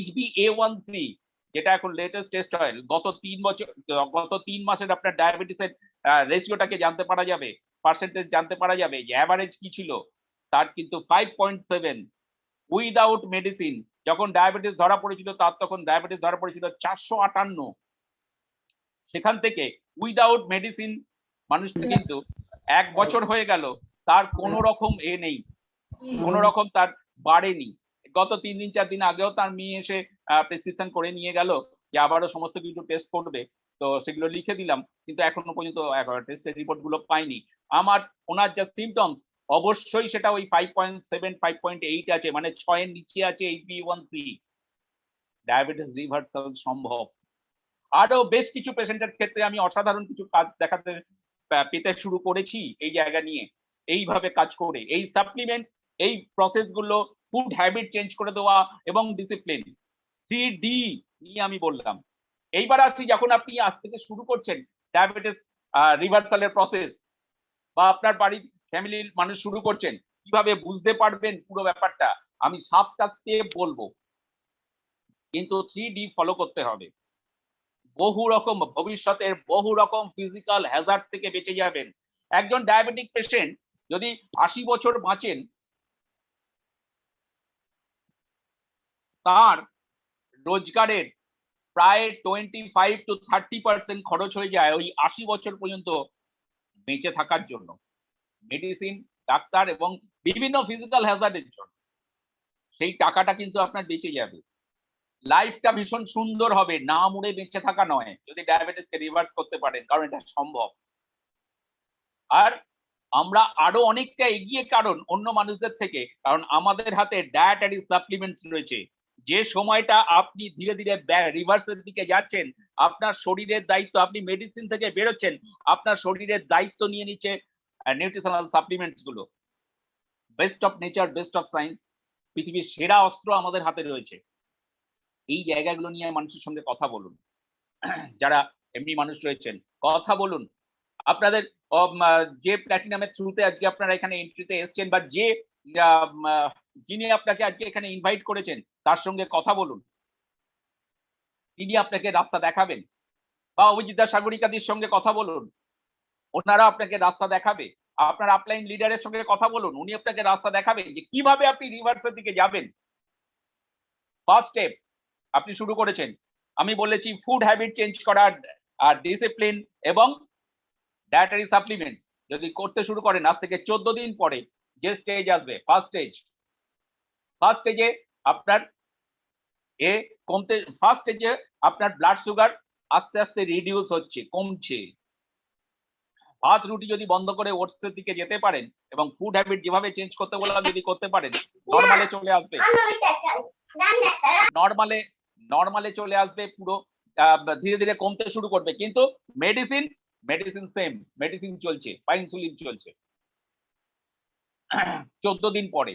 Speaker 2: HbA1c যেটা এখন লেটেস্ট টেস্ট হয়, গত 3 মাসের আপনার ডায়াবেটিসের রেশিওটাকে জানতে পারা যাবে, পার্সেন্টেজ জানতে পারা যাবে যে অ্যাভারেজ কি ছিল, তার কিন্তু 5.7 উইদাউট মেডিসিন। যখন ডায়াবেটিস ধরা পড়েছিল তার তখন ডায়াবেটিস ধরা পড়েছিল 458, সেখান থেকে উইদাউট মেডিসিন মানুষটা কিন্তু 1 বছর হয়ে গেল, তার কোনো রকম নেই, কোনো রকম তার বাড়েনি। গত 3 দিন 4 দিন আগেও তার মেয়ে এসে প্রেসক্রিপশন করে নিয়ে গেল যে আবারও সমস্ত কিছু টেস্ট করবে, তো সেগুলো লিখে দিলাম, কিন্তু এখনো পর্যন্ত টেস্টের রিপোর্ট গুলো পাইনি। ওনার যা সিমটমস, অবশ্যই সেটা ওই 5.7 5.8 আছে, মানে 6 এর নিচে আছে HbA1c। ডায়াবেটিস রিভার্সাল সম্ভব। আরো বেশ কিছু পেশেন্টের ক্ষেত্রে আমি অসাধারণ কিছু কাজ পেতে শুরু করেছি এই জায়গা নিয়ে, এইভাবে কাজ করে এই সাপ্লিমেন্টস, এই প্রসেস গুলো, ফুড হ্যাবিট চেঞ্জ করে দেওয়া এবং ডিসিপ্লিন, 3D নিয়ে আমি বললাম। এইবার আসছি, যখন আপনি আজ থেকে শুরু করছেন ডায়াবেটিস রিভার্সালের প্রসেস, বা আপনার বাড়ির ফ্যামিলির মানুষ শুরু করছেন, কিভাবে বুঝতে পারবেন পুরো ব্যাপারটা, আমি 7টা স্টেপ বলবো, কিন্তু 3D ফলো করতে হবে। বহু রকম ভবিষ্যতের বহু রকম ফিজিক্যাল হ্যাজার্ড থেকে বেঁচে যাবেন। একজন ডায়াবেটিক পেশেন্ট যদি 80 বছর বাঁচেন, তার রোজগারের প্রায় 25 to 30% খরচ হয়ে যায় ওই 80 বছর পর্যন্ত বেঁচে থাকার জন্য, মেডিসিন, ডাক্তার এবং বিভিন্ন ফিজিক্যাল হ্যাজার্ডের জন্য। সেই টাকাটা কিন্তু আপনার বেঁচে যাবে, লাইফটা ভীষণ সুন্দর হবে, না মরে বেঁচে থাকা নয়, যদি ডায়াবেটিসকে রিভার্স করতে পারেন, কারণ এটা সম্ভব। আর আমরা আরো অনেকটা এগিয়ে কারণ অন্য মানুষদের থেকে, কারণ আমাদের হাতে ডায়েটারি সাপ্লিমেন্টস রয়েছে। যে সময়টা আপনি ধীরে ধীরে রিভার্সের দিকে যাচ্ছেন, আপনার শরীরের দায়িত্ব, আপনি মেডিসিন থেকে বেরোচ্ছেন, আপনার শরীরের দায়িত্ব নিয়ে নিচ্ছে নিউট্রিশনাল সাপ্লিমেন্টস গুলো। Best of nature, best of science, পৃথিবীর সেরা অস্ত্র আমাদের হাতে রয়েছে। এই জায়গাগুলো নিয়ে মানুষের সঙ্গে কথা বলুন, যারা এমনি মানুষ রয়েছেন কথা বলুন। আপনাদের যে প্ল্যাটিনামের থ্রুতে আজকে আপনারা এখানে এন্ট্রিতে এসেছেন, বা যে যিনি আপনাকে আজকে এখানে ইনভাইট করেছেন তার সঙ্গে কথা বলুন, তিনি আপনাকে রাস্তা দেখাবেন। বা অভিজিৎ সাগরিকাদির সঙ্গে কথা বলুন, ওনারা আপনাকে রাস্তা দেখাবে। আপনার আপলাইন লিডারের সঙ্গে কথা বলুন, উনি আপনাকে রাস্তা দেখাবেন যে কিভাবে আপনি রিভার্সের দিকে যাবেন। ফার্স্ট স্টেপ আপনি শুরু করেছেন, আমি বলেছি ফুড হ্যাবিট চেঞ্জ করার, আর ডিসিপ্লিন এবং ডায়েটারি সাপ্লিমেন্টস যদি করতে শুরু করেন, আজ থেকে 14 দিন পরে যে স্টেজ আসবে, ফার্স্ট স্টেজে আপনার ফার্স্ট স্টেজে আপনার ব্লাড সুগার আস্তে আস্তে রিডিউস হচ্ছে, কমছে। ভাত রুটি যদি বন্ধ করে ওটসের দিকে যেতে পারেন এবং ফুড হ্যাবিট যেভাবে চেঞ্জ করতে বললাম যদি করতে পারেন, নরমালে চলে আসবে, নরমালে চলে আসবে পুরো, ধীরে ধীরে কমতে শুরু করবে। কিন্তু মেডিসিন সেম, মেডিসিন চলছে বা ইনসুলিন চলছে। 14 দিন পরে,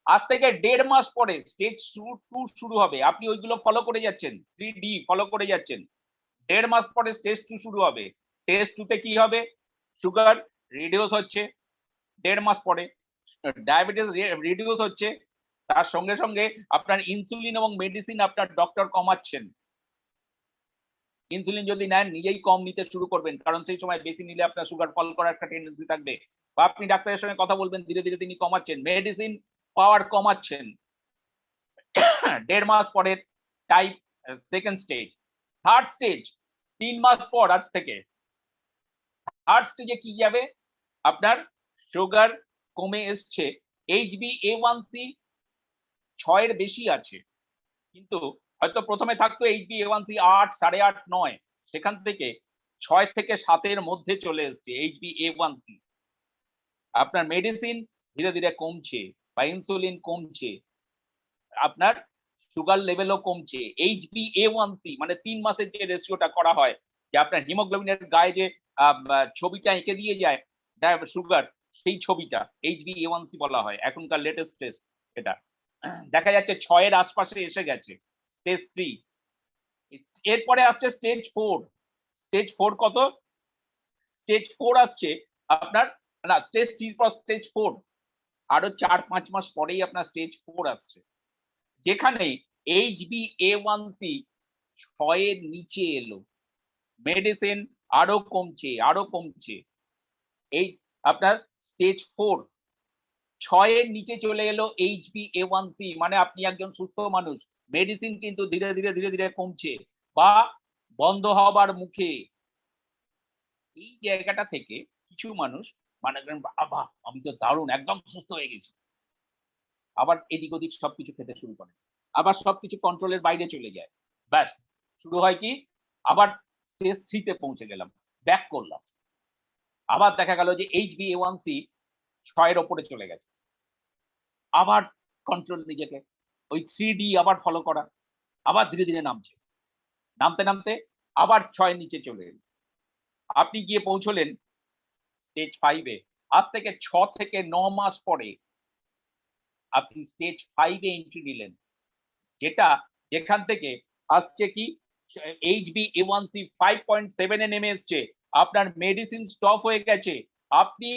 Speaker 2: আজ থেকে 1.5 মাস পরে স্টেজ 2 শুরু হবে। আপনি ওইগুলো ফলো করে যাচ্ছেন, 3D ফলো করে যাচ্ছেন। 1.5 মাস পরে স্টেজ 2 শুরু হবে। স্টেজ 2 তে কি হবে? সুগার রিডিউস হচ্ছে 1.5 মাস পরে। ডায়াবেটিস রিডিউস হচ্ছে, তার সঙ্গে সঙ্গে আপনার ইনসুলিন এবং মেডিসিন আপনার ডক্টর কমাচ্ছেন। ইনসুলিন যদি নেন নিজেই কম নিতে শুরু করবেন, কারণ সেই সময় বেশি নিলে আপনার সুগার ফল করার একটা টেন্ডেন্সি থাকবে, বা আপনি ডাক্তারের সঙ্গে কথা বলবেন, ধীরে ধীরে তিনি কমাচ্ছেন। মেডিসিন পাওয়ার কমাচ্ছেন। 1.5 মাস পরে type second stage. Third stage 3 মাস পর আজ থেকে থার্ড স্টেজে কি যাবে, আপনার সুগার কমে এসছে, HbA1c 6 এর বেশি আছে, কিন্তু হয়তো প্রথমে থাকতো HbA1c 8, 8.5, 9, সেখান থেকে 6 থেকে 7 এর মধ্যে চলে এসছে HbA1c। আপনার মেডিসিন ধীরে ধীরে কমছে বা ইনসুলিন কমছে, আপনার সুগার লেভেলও কমছে। HbA1c মানে 3 মাসের যে রেশিওটা করা হয়, যে আপনার হিমোগ্লোবিনের গায়ে যে ছবিটা এঁকে দিয়ে যায় সুগার, সেই ছবিটা HbA1c বলা হয়। এখনকার লেটেস্ট টেস্ট এটা দেখা যাচ্ছে 6 এর আশপাশে এসে গেছে, স্টেজ 3। এরপরে আসছে স্টেজ 4। স্টেজ 4 কত? স্টেজ 4 আসছে আপনার, না স্টেজ 3 পর স্টেজ 4, আরো 4-5 মাস পরেই আপনার স্টেজ 4 আসছে, যেখানে HbA1c 6 এর নিচে এলো, মেডিসিন আরো কমছে আরো কমছে। এই আপনার স্টেজ 4 6 এর নিচে চলে এলো HbA1c, মানে আপনি একজন সুস্থ মানুষ, মেডিসিন কিন্তু ধীরে ধীরে ধীরে ধীরে কমছে বা বন্ধ হবার মুখে। এই জায়গাটা থেকে কিছু মানুষ মানে করেন, বাবা আমি তো দারুণ একদম সুস্থ হয়ে গেছি, আবার এদিক ওদিক সবকিছু খেতে শুরু করে, আবার সবকিছু কন্ট্রোলের বাইরে চলে যায়। ব্যাস শুরু হয় কি, আবার স্টেজ 3 তে পৌঁছে গেলাম, ব্যাক করলাম, আবার দেখা গেল যে HbA1c 6 এর ওপরে চলে গেছে, আবার কন্ট্রোল নিজেকে, ওই 3D আবার ফলো করা, আবার ধীরে ধীরে নামছে, নামতে নামতে আবার 6 এর নিচে চলে এলো। আপনি গিয়ে পৌঁছলেন স্টেজ 5 এ। আজ থেকে 6 থেকে 9 মাস পরে আপনি স্টেজ 5 এ এন্ট্রি নিলেন, যেখান থেকে আসছে কি HbA1c 5.7 এ নেমে এসছে, আপনার মেডিসিন স্টপ হয়ে গেছে, আপনি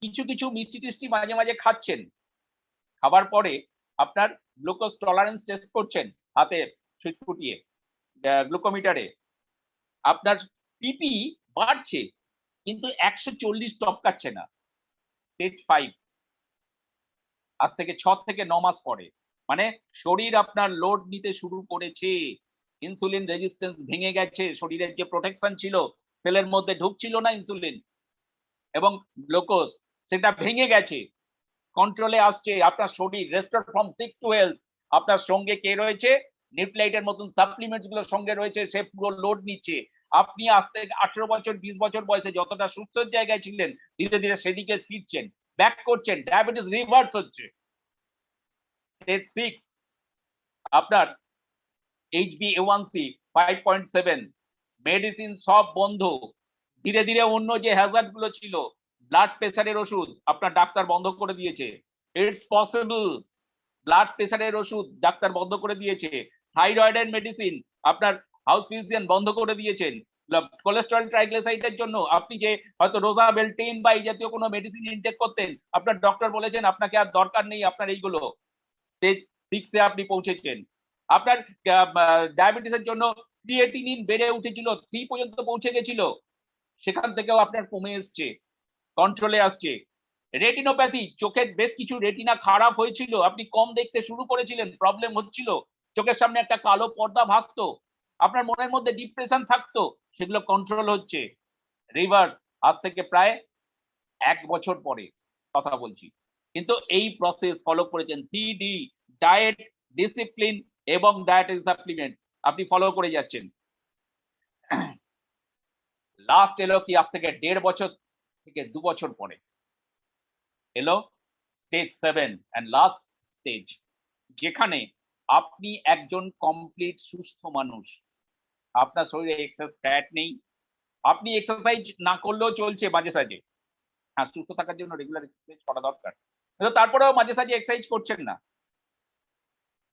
Speaker 2: কিছু কিছু মিষ্টি টিষ্টি মাঝে মাঝে খাচ্ছেন, খাবার পরে আপনার গ্লুকোজ টলারেন্স টেস্ট করছেন হাতে সুইচ ফুটিয়ে গ্লুকোমিটারে, আপনার পিপি বাড়ছে কিন্তু 140 টপকাচ্ছে না। স্টেজ 5 আজ থেকে 6 থেকে 9 মাস পরে, মানে শরীর আপনার লোড নিতে শুরু করেছে, ইনসুলিন রেজিস্ট্যান্স ভেঙে গেছে, শরীরের যে প্রোটেকশন ছিল, সেলের মধ্যে ঢুকছিল না ইনসুলিন এবং গ্লুকোজ, সেটা ভেঙে গেছে, কন্ট্রোলে আসছে। আপনার শরীর restore from sick to health, আপনার সঙ্গে কে রয়েছে, নিউক্লিয়াইটের মতন সাপ্লিমেন্টস গুলো সঙ্গে রয়েছে, সে পুরো লোড নিচ্ছে। আপনি আস্তে 18 বছর 20 বছর বয়সে যতটা সুস্থ জায়গায় ছিলেন, ধীরে ধীরে সেদিকে ফিরছেন, ব্যাক করছেন, ডায়াবেটিস রিভার্স হচ্ছে। স্টেজ 6 আপনার HbA1c 5.7, মেডিসিন সব বন্ধ, ধীরে ধীরে অন্য যে হ্যাজার্ড গুলো ছিল, ব্লাড প্রেসারের ওষুধ আপনার ডাক্তার বন্ধ করে দিয়েছে, ইটস পসিবল, ব্লাড প্রেসারের ওষুধ ডাক্তার বন্ধ করে দিয়েছে, থাইরয়েডের মেডিসিন আপনার হাউস ফিজিশিয়ান বন্ধ করে দিয়েছেন, কোলেস্টেরল ট্রাইগ্লিসাইডের জন্য আপনি যে হয়তো রোজাবেলটিন বা এই জাতীয় কোনো মেডিসিন ইনটেক করতেন, আপনার ডক্টর বলেছেন আপনাকে আর দরকার নেই আপনার এইগুলো। স্টেজ 6 এ আপনি পৌঁছেছেন। আপনার ডায়াবেটিসের জন্য ক্রিয়েটিনিন বেড়ে উঠেছিল, 3 পর্যন্ত পৌঁছে গেছিল, সেখান থেকেও আপনার কমে এসছে, কন্ট্রোলে আসছে। রেটিনোপ্যাথি, চোখের বেশ কিছু রেটিনা খারাপ হয়েছিল, আপনি কম দেখতে শুরু করেছিলেন, প্রবলেম হচ্ছিল, চোখের সামনে একটা কালো পর্দা ভাসতো, আপনার মনের মধ্যে ডিপ্রেশন থাকতো, সেগুলো কন্ট্রোল হচ্ছে, রিভার্স। আজ থেকে প্রায় 1 বছর পরে কথা বলছি, কিন্তু এই প্রসেস ফলো করেছেন 3D ডায়েট, ডিসিপ্লিন এবং ডায়েটারি সাপ্লিমেন্ট আপনি ফলো করে যাচ্ছেন। লাস্ট এলো কি আজ থেকে 1.5 বছর থেকে 2 বছর পরে এলো স্টেজ 7 এন্ড লাস্ট স্টেজ, যেখানে আপনি একজন কমপ্লিট সুস্থ মানুষ, আপনার শরীরে এক্সেস ফ্যাট নেই, আপনি এক্সারসাইজ না করলেও চলছে মাঝে সাঝে, হ্যাঁ সুস্থ থাকার জন্য রেগুলার এক্সারসাইজ করা দরকার, কিন্তু তারপরেও মাঝে সাঝে এক্সারসাইজ করছেন না,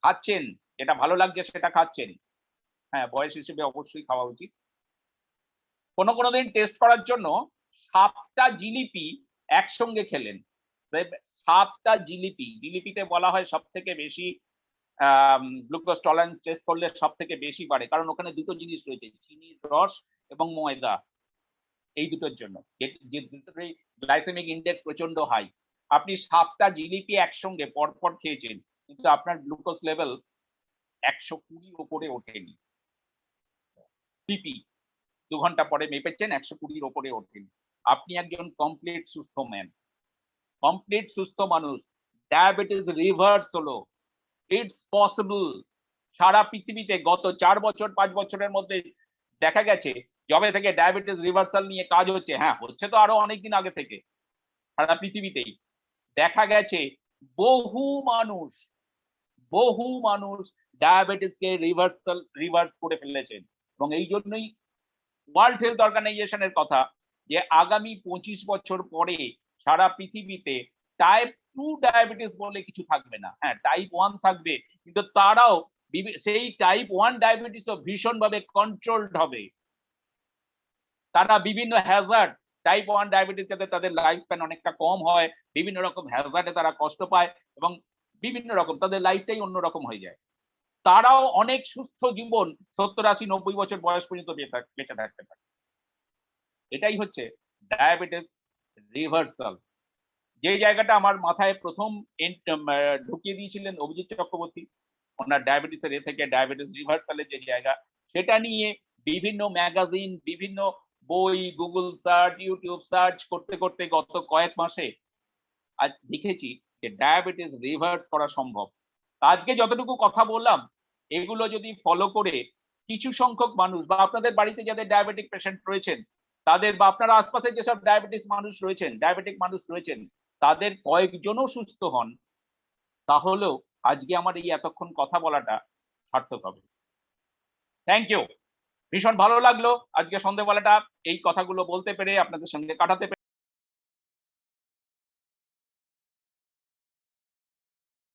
Speaker 2: খাচ্ছেন যেটা ভালো লাগছে সেটা খাচ্ছেন, হ্যাঁ বয়স হিসেবে অবশ্যই খাওয়া উচিত। কোনো দিন টেস্ট করার জন্য 7টা জিলিপি একসঙ্গে খেলেন, 7টা জিলিপি, জিলিপিতে বলা হয় সব থেকে বেশি গ্লুকোজ টলারেন্স টেস্ট করলে সব থেকে বেশি বাড়ে, কারণ ওখানে দুটো জিনিস রয়েছে, চিনির রস এবং ময়দা, এই দুটোর জন্য যে দুটোরই গ্লাইসেমিক ইন্ডেক্স প্রচন্ড হাই। আপনি 7টা জিলিপি একসঙ্গে পরপর খেয়েছেন, কিন্তু আপনার গ্লুকোজ লেভেল 120 ওপরে ওঠেনি। বিপি 2 ঘন্টা পরে মেপেছেন, 120 ওপরে ওঠেনি। আপনি একজন কমপ্লিট সুস্থ ম্যান, কমপ্লিট সুস্থ মানুষ। ডায়াবেটিস রিভার্স হলো, ইটস পসিবল। সারা পৃথিবীতে গত 4 বছর 5 বছরের মধ্যে দেখা গেছে, যবে থেকে ডায়াবেটিস রিভার্সাল নিয়ে কাজ হচ্ছে, হ্যাঁ হচ্ছে তো আরো অনেকদিন আগে থেকে, সারা পৃথিবীতেই দেখা গেছে বহু মানুষ ডায়াবেটিসকে রিভার্স করে ফেলেছেন। এবং এই জন্যই ওয়ার্ল্ড হেলথ অর্গানাইজেশনের কথা যে আগামী 25 বছর পরে সারা পৃথিবীতে টাইপ 2 ডায়াবেটিস বলে কিছু থাকবে না। হ্যাঁ, টাইপ 1 থাকবে, কিন্তু তারাও সেই টাইপ 1 ডায়াবেটিসও ভীষণভাবে কন্ট্রোলড হবে। তারা বিভিন্ন হ্যাজার্ড, টাইপ 1 ডায়াবেটিস যাতে তাদের লাইফ স্প্যান অনেকটা কম হয়, বিভিন্ন রকম হ্যাজার্ডে তারা কষ্ট পায় এবং বিভিন্ন রকম তাদের লাইফটাই অন্যরকম হয়ে যায়। তারাও অনেক সুস্থ জীবন 70, 80, 90 বছর বয়স পর্যন্ত বেঁচে থাকতে পারে। এটাই হচ্ছে ডায়াবেটিস রিভার্সাল। যে জায়গাটা আমার মাথায় প্রথম ঢুকিয়ে দিয়েছিলেন অভিজিৎ চক্রবর্তী, ওনার ডায়াবেটিসের থেকে ডায়াবেটিস রিভার্সালের যে জায়গা, সেটা নিয়ে বিভিন্ন ম্যাগাজিন, বিভিন্ন বই, গুগল সার্চ, ইউটিউব সার্চ করতে করতে গত কয়েক মাসে আজ দেখেছি যে ডায়াবেটিস রিভার্স করা সম্ভব। আজকে যতটুকু কথা বললাম, এগুলো যদি ফলো করে কিছু সংখ্যক মানুষ, বা আপনাদের বাড়িতে যাদের ডায়াবেটিক পেশেন্ট রয়েছেন তাদের, বা আপনার আশপাশে যেসব ডায়াবেটিক মানুষ রয়েছেন তাদের কয়েকজনও সুস্থ হন, তাহলেও আজকে আমার এই এতক্ষণ কথা বলাটা সার্থক হবে। Thank you. ভীষণ ভালো লাগলো আজকে সন্ধ্যেবেলাটা এই কথাগুলো বলতে পেরে, আপনাদের সঙ্গে কাটাতে পেরে।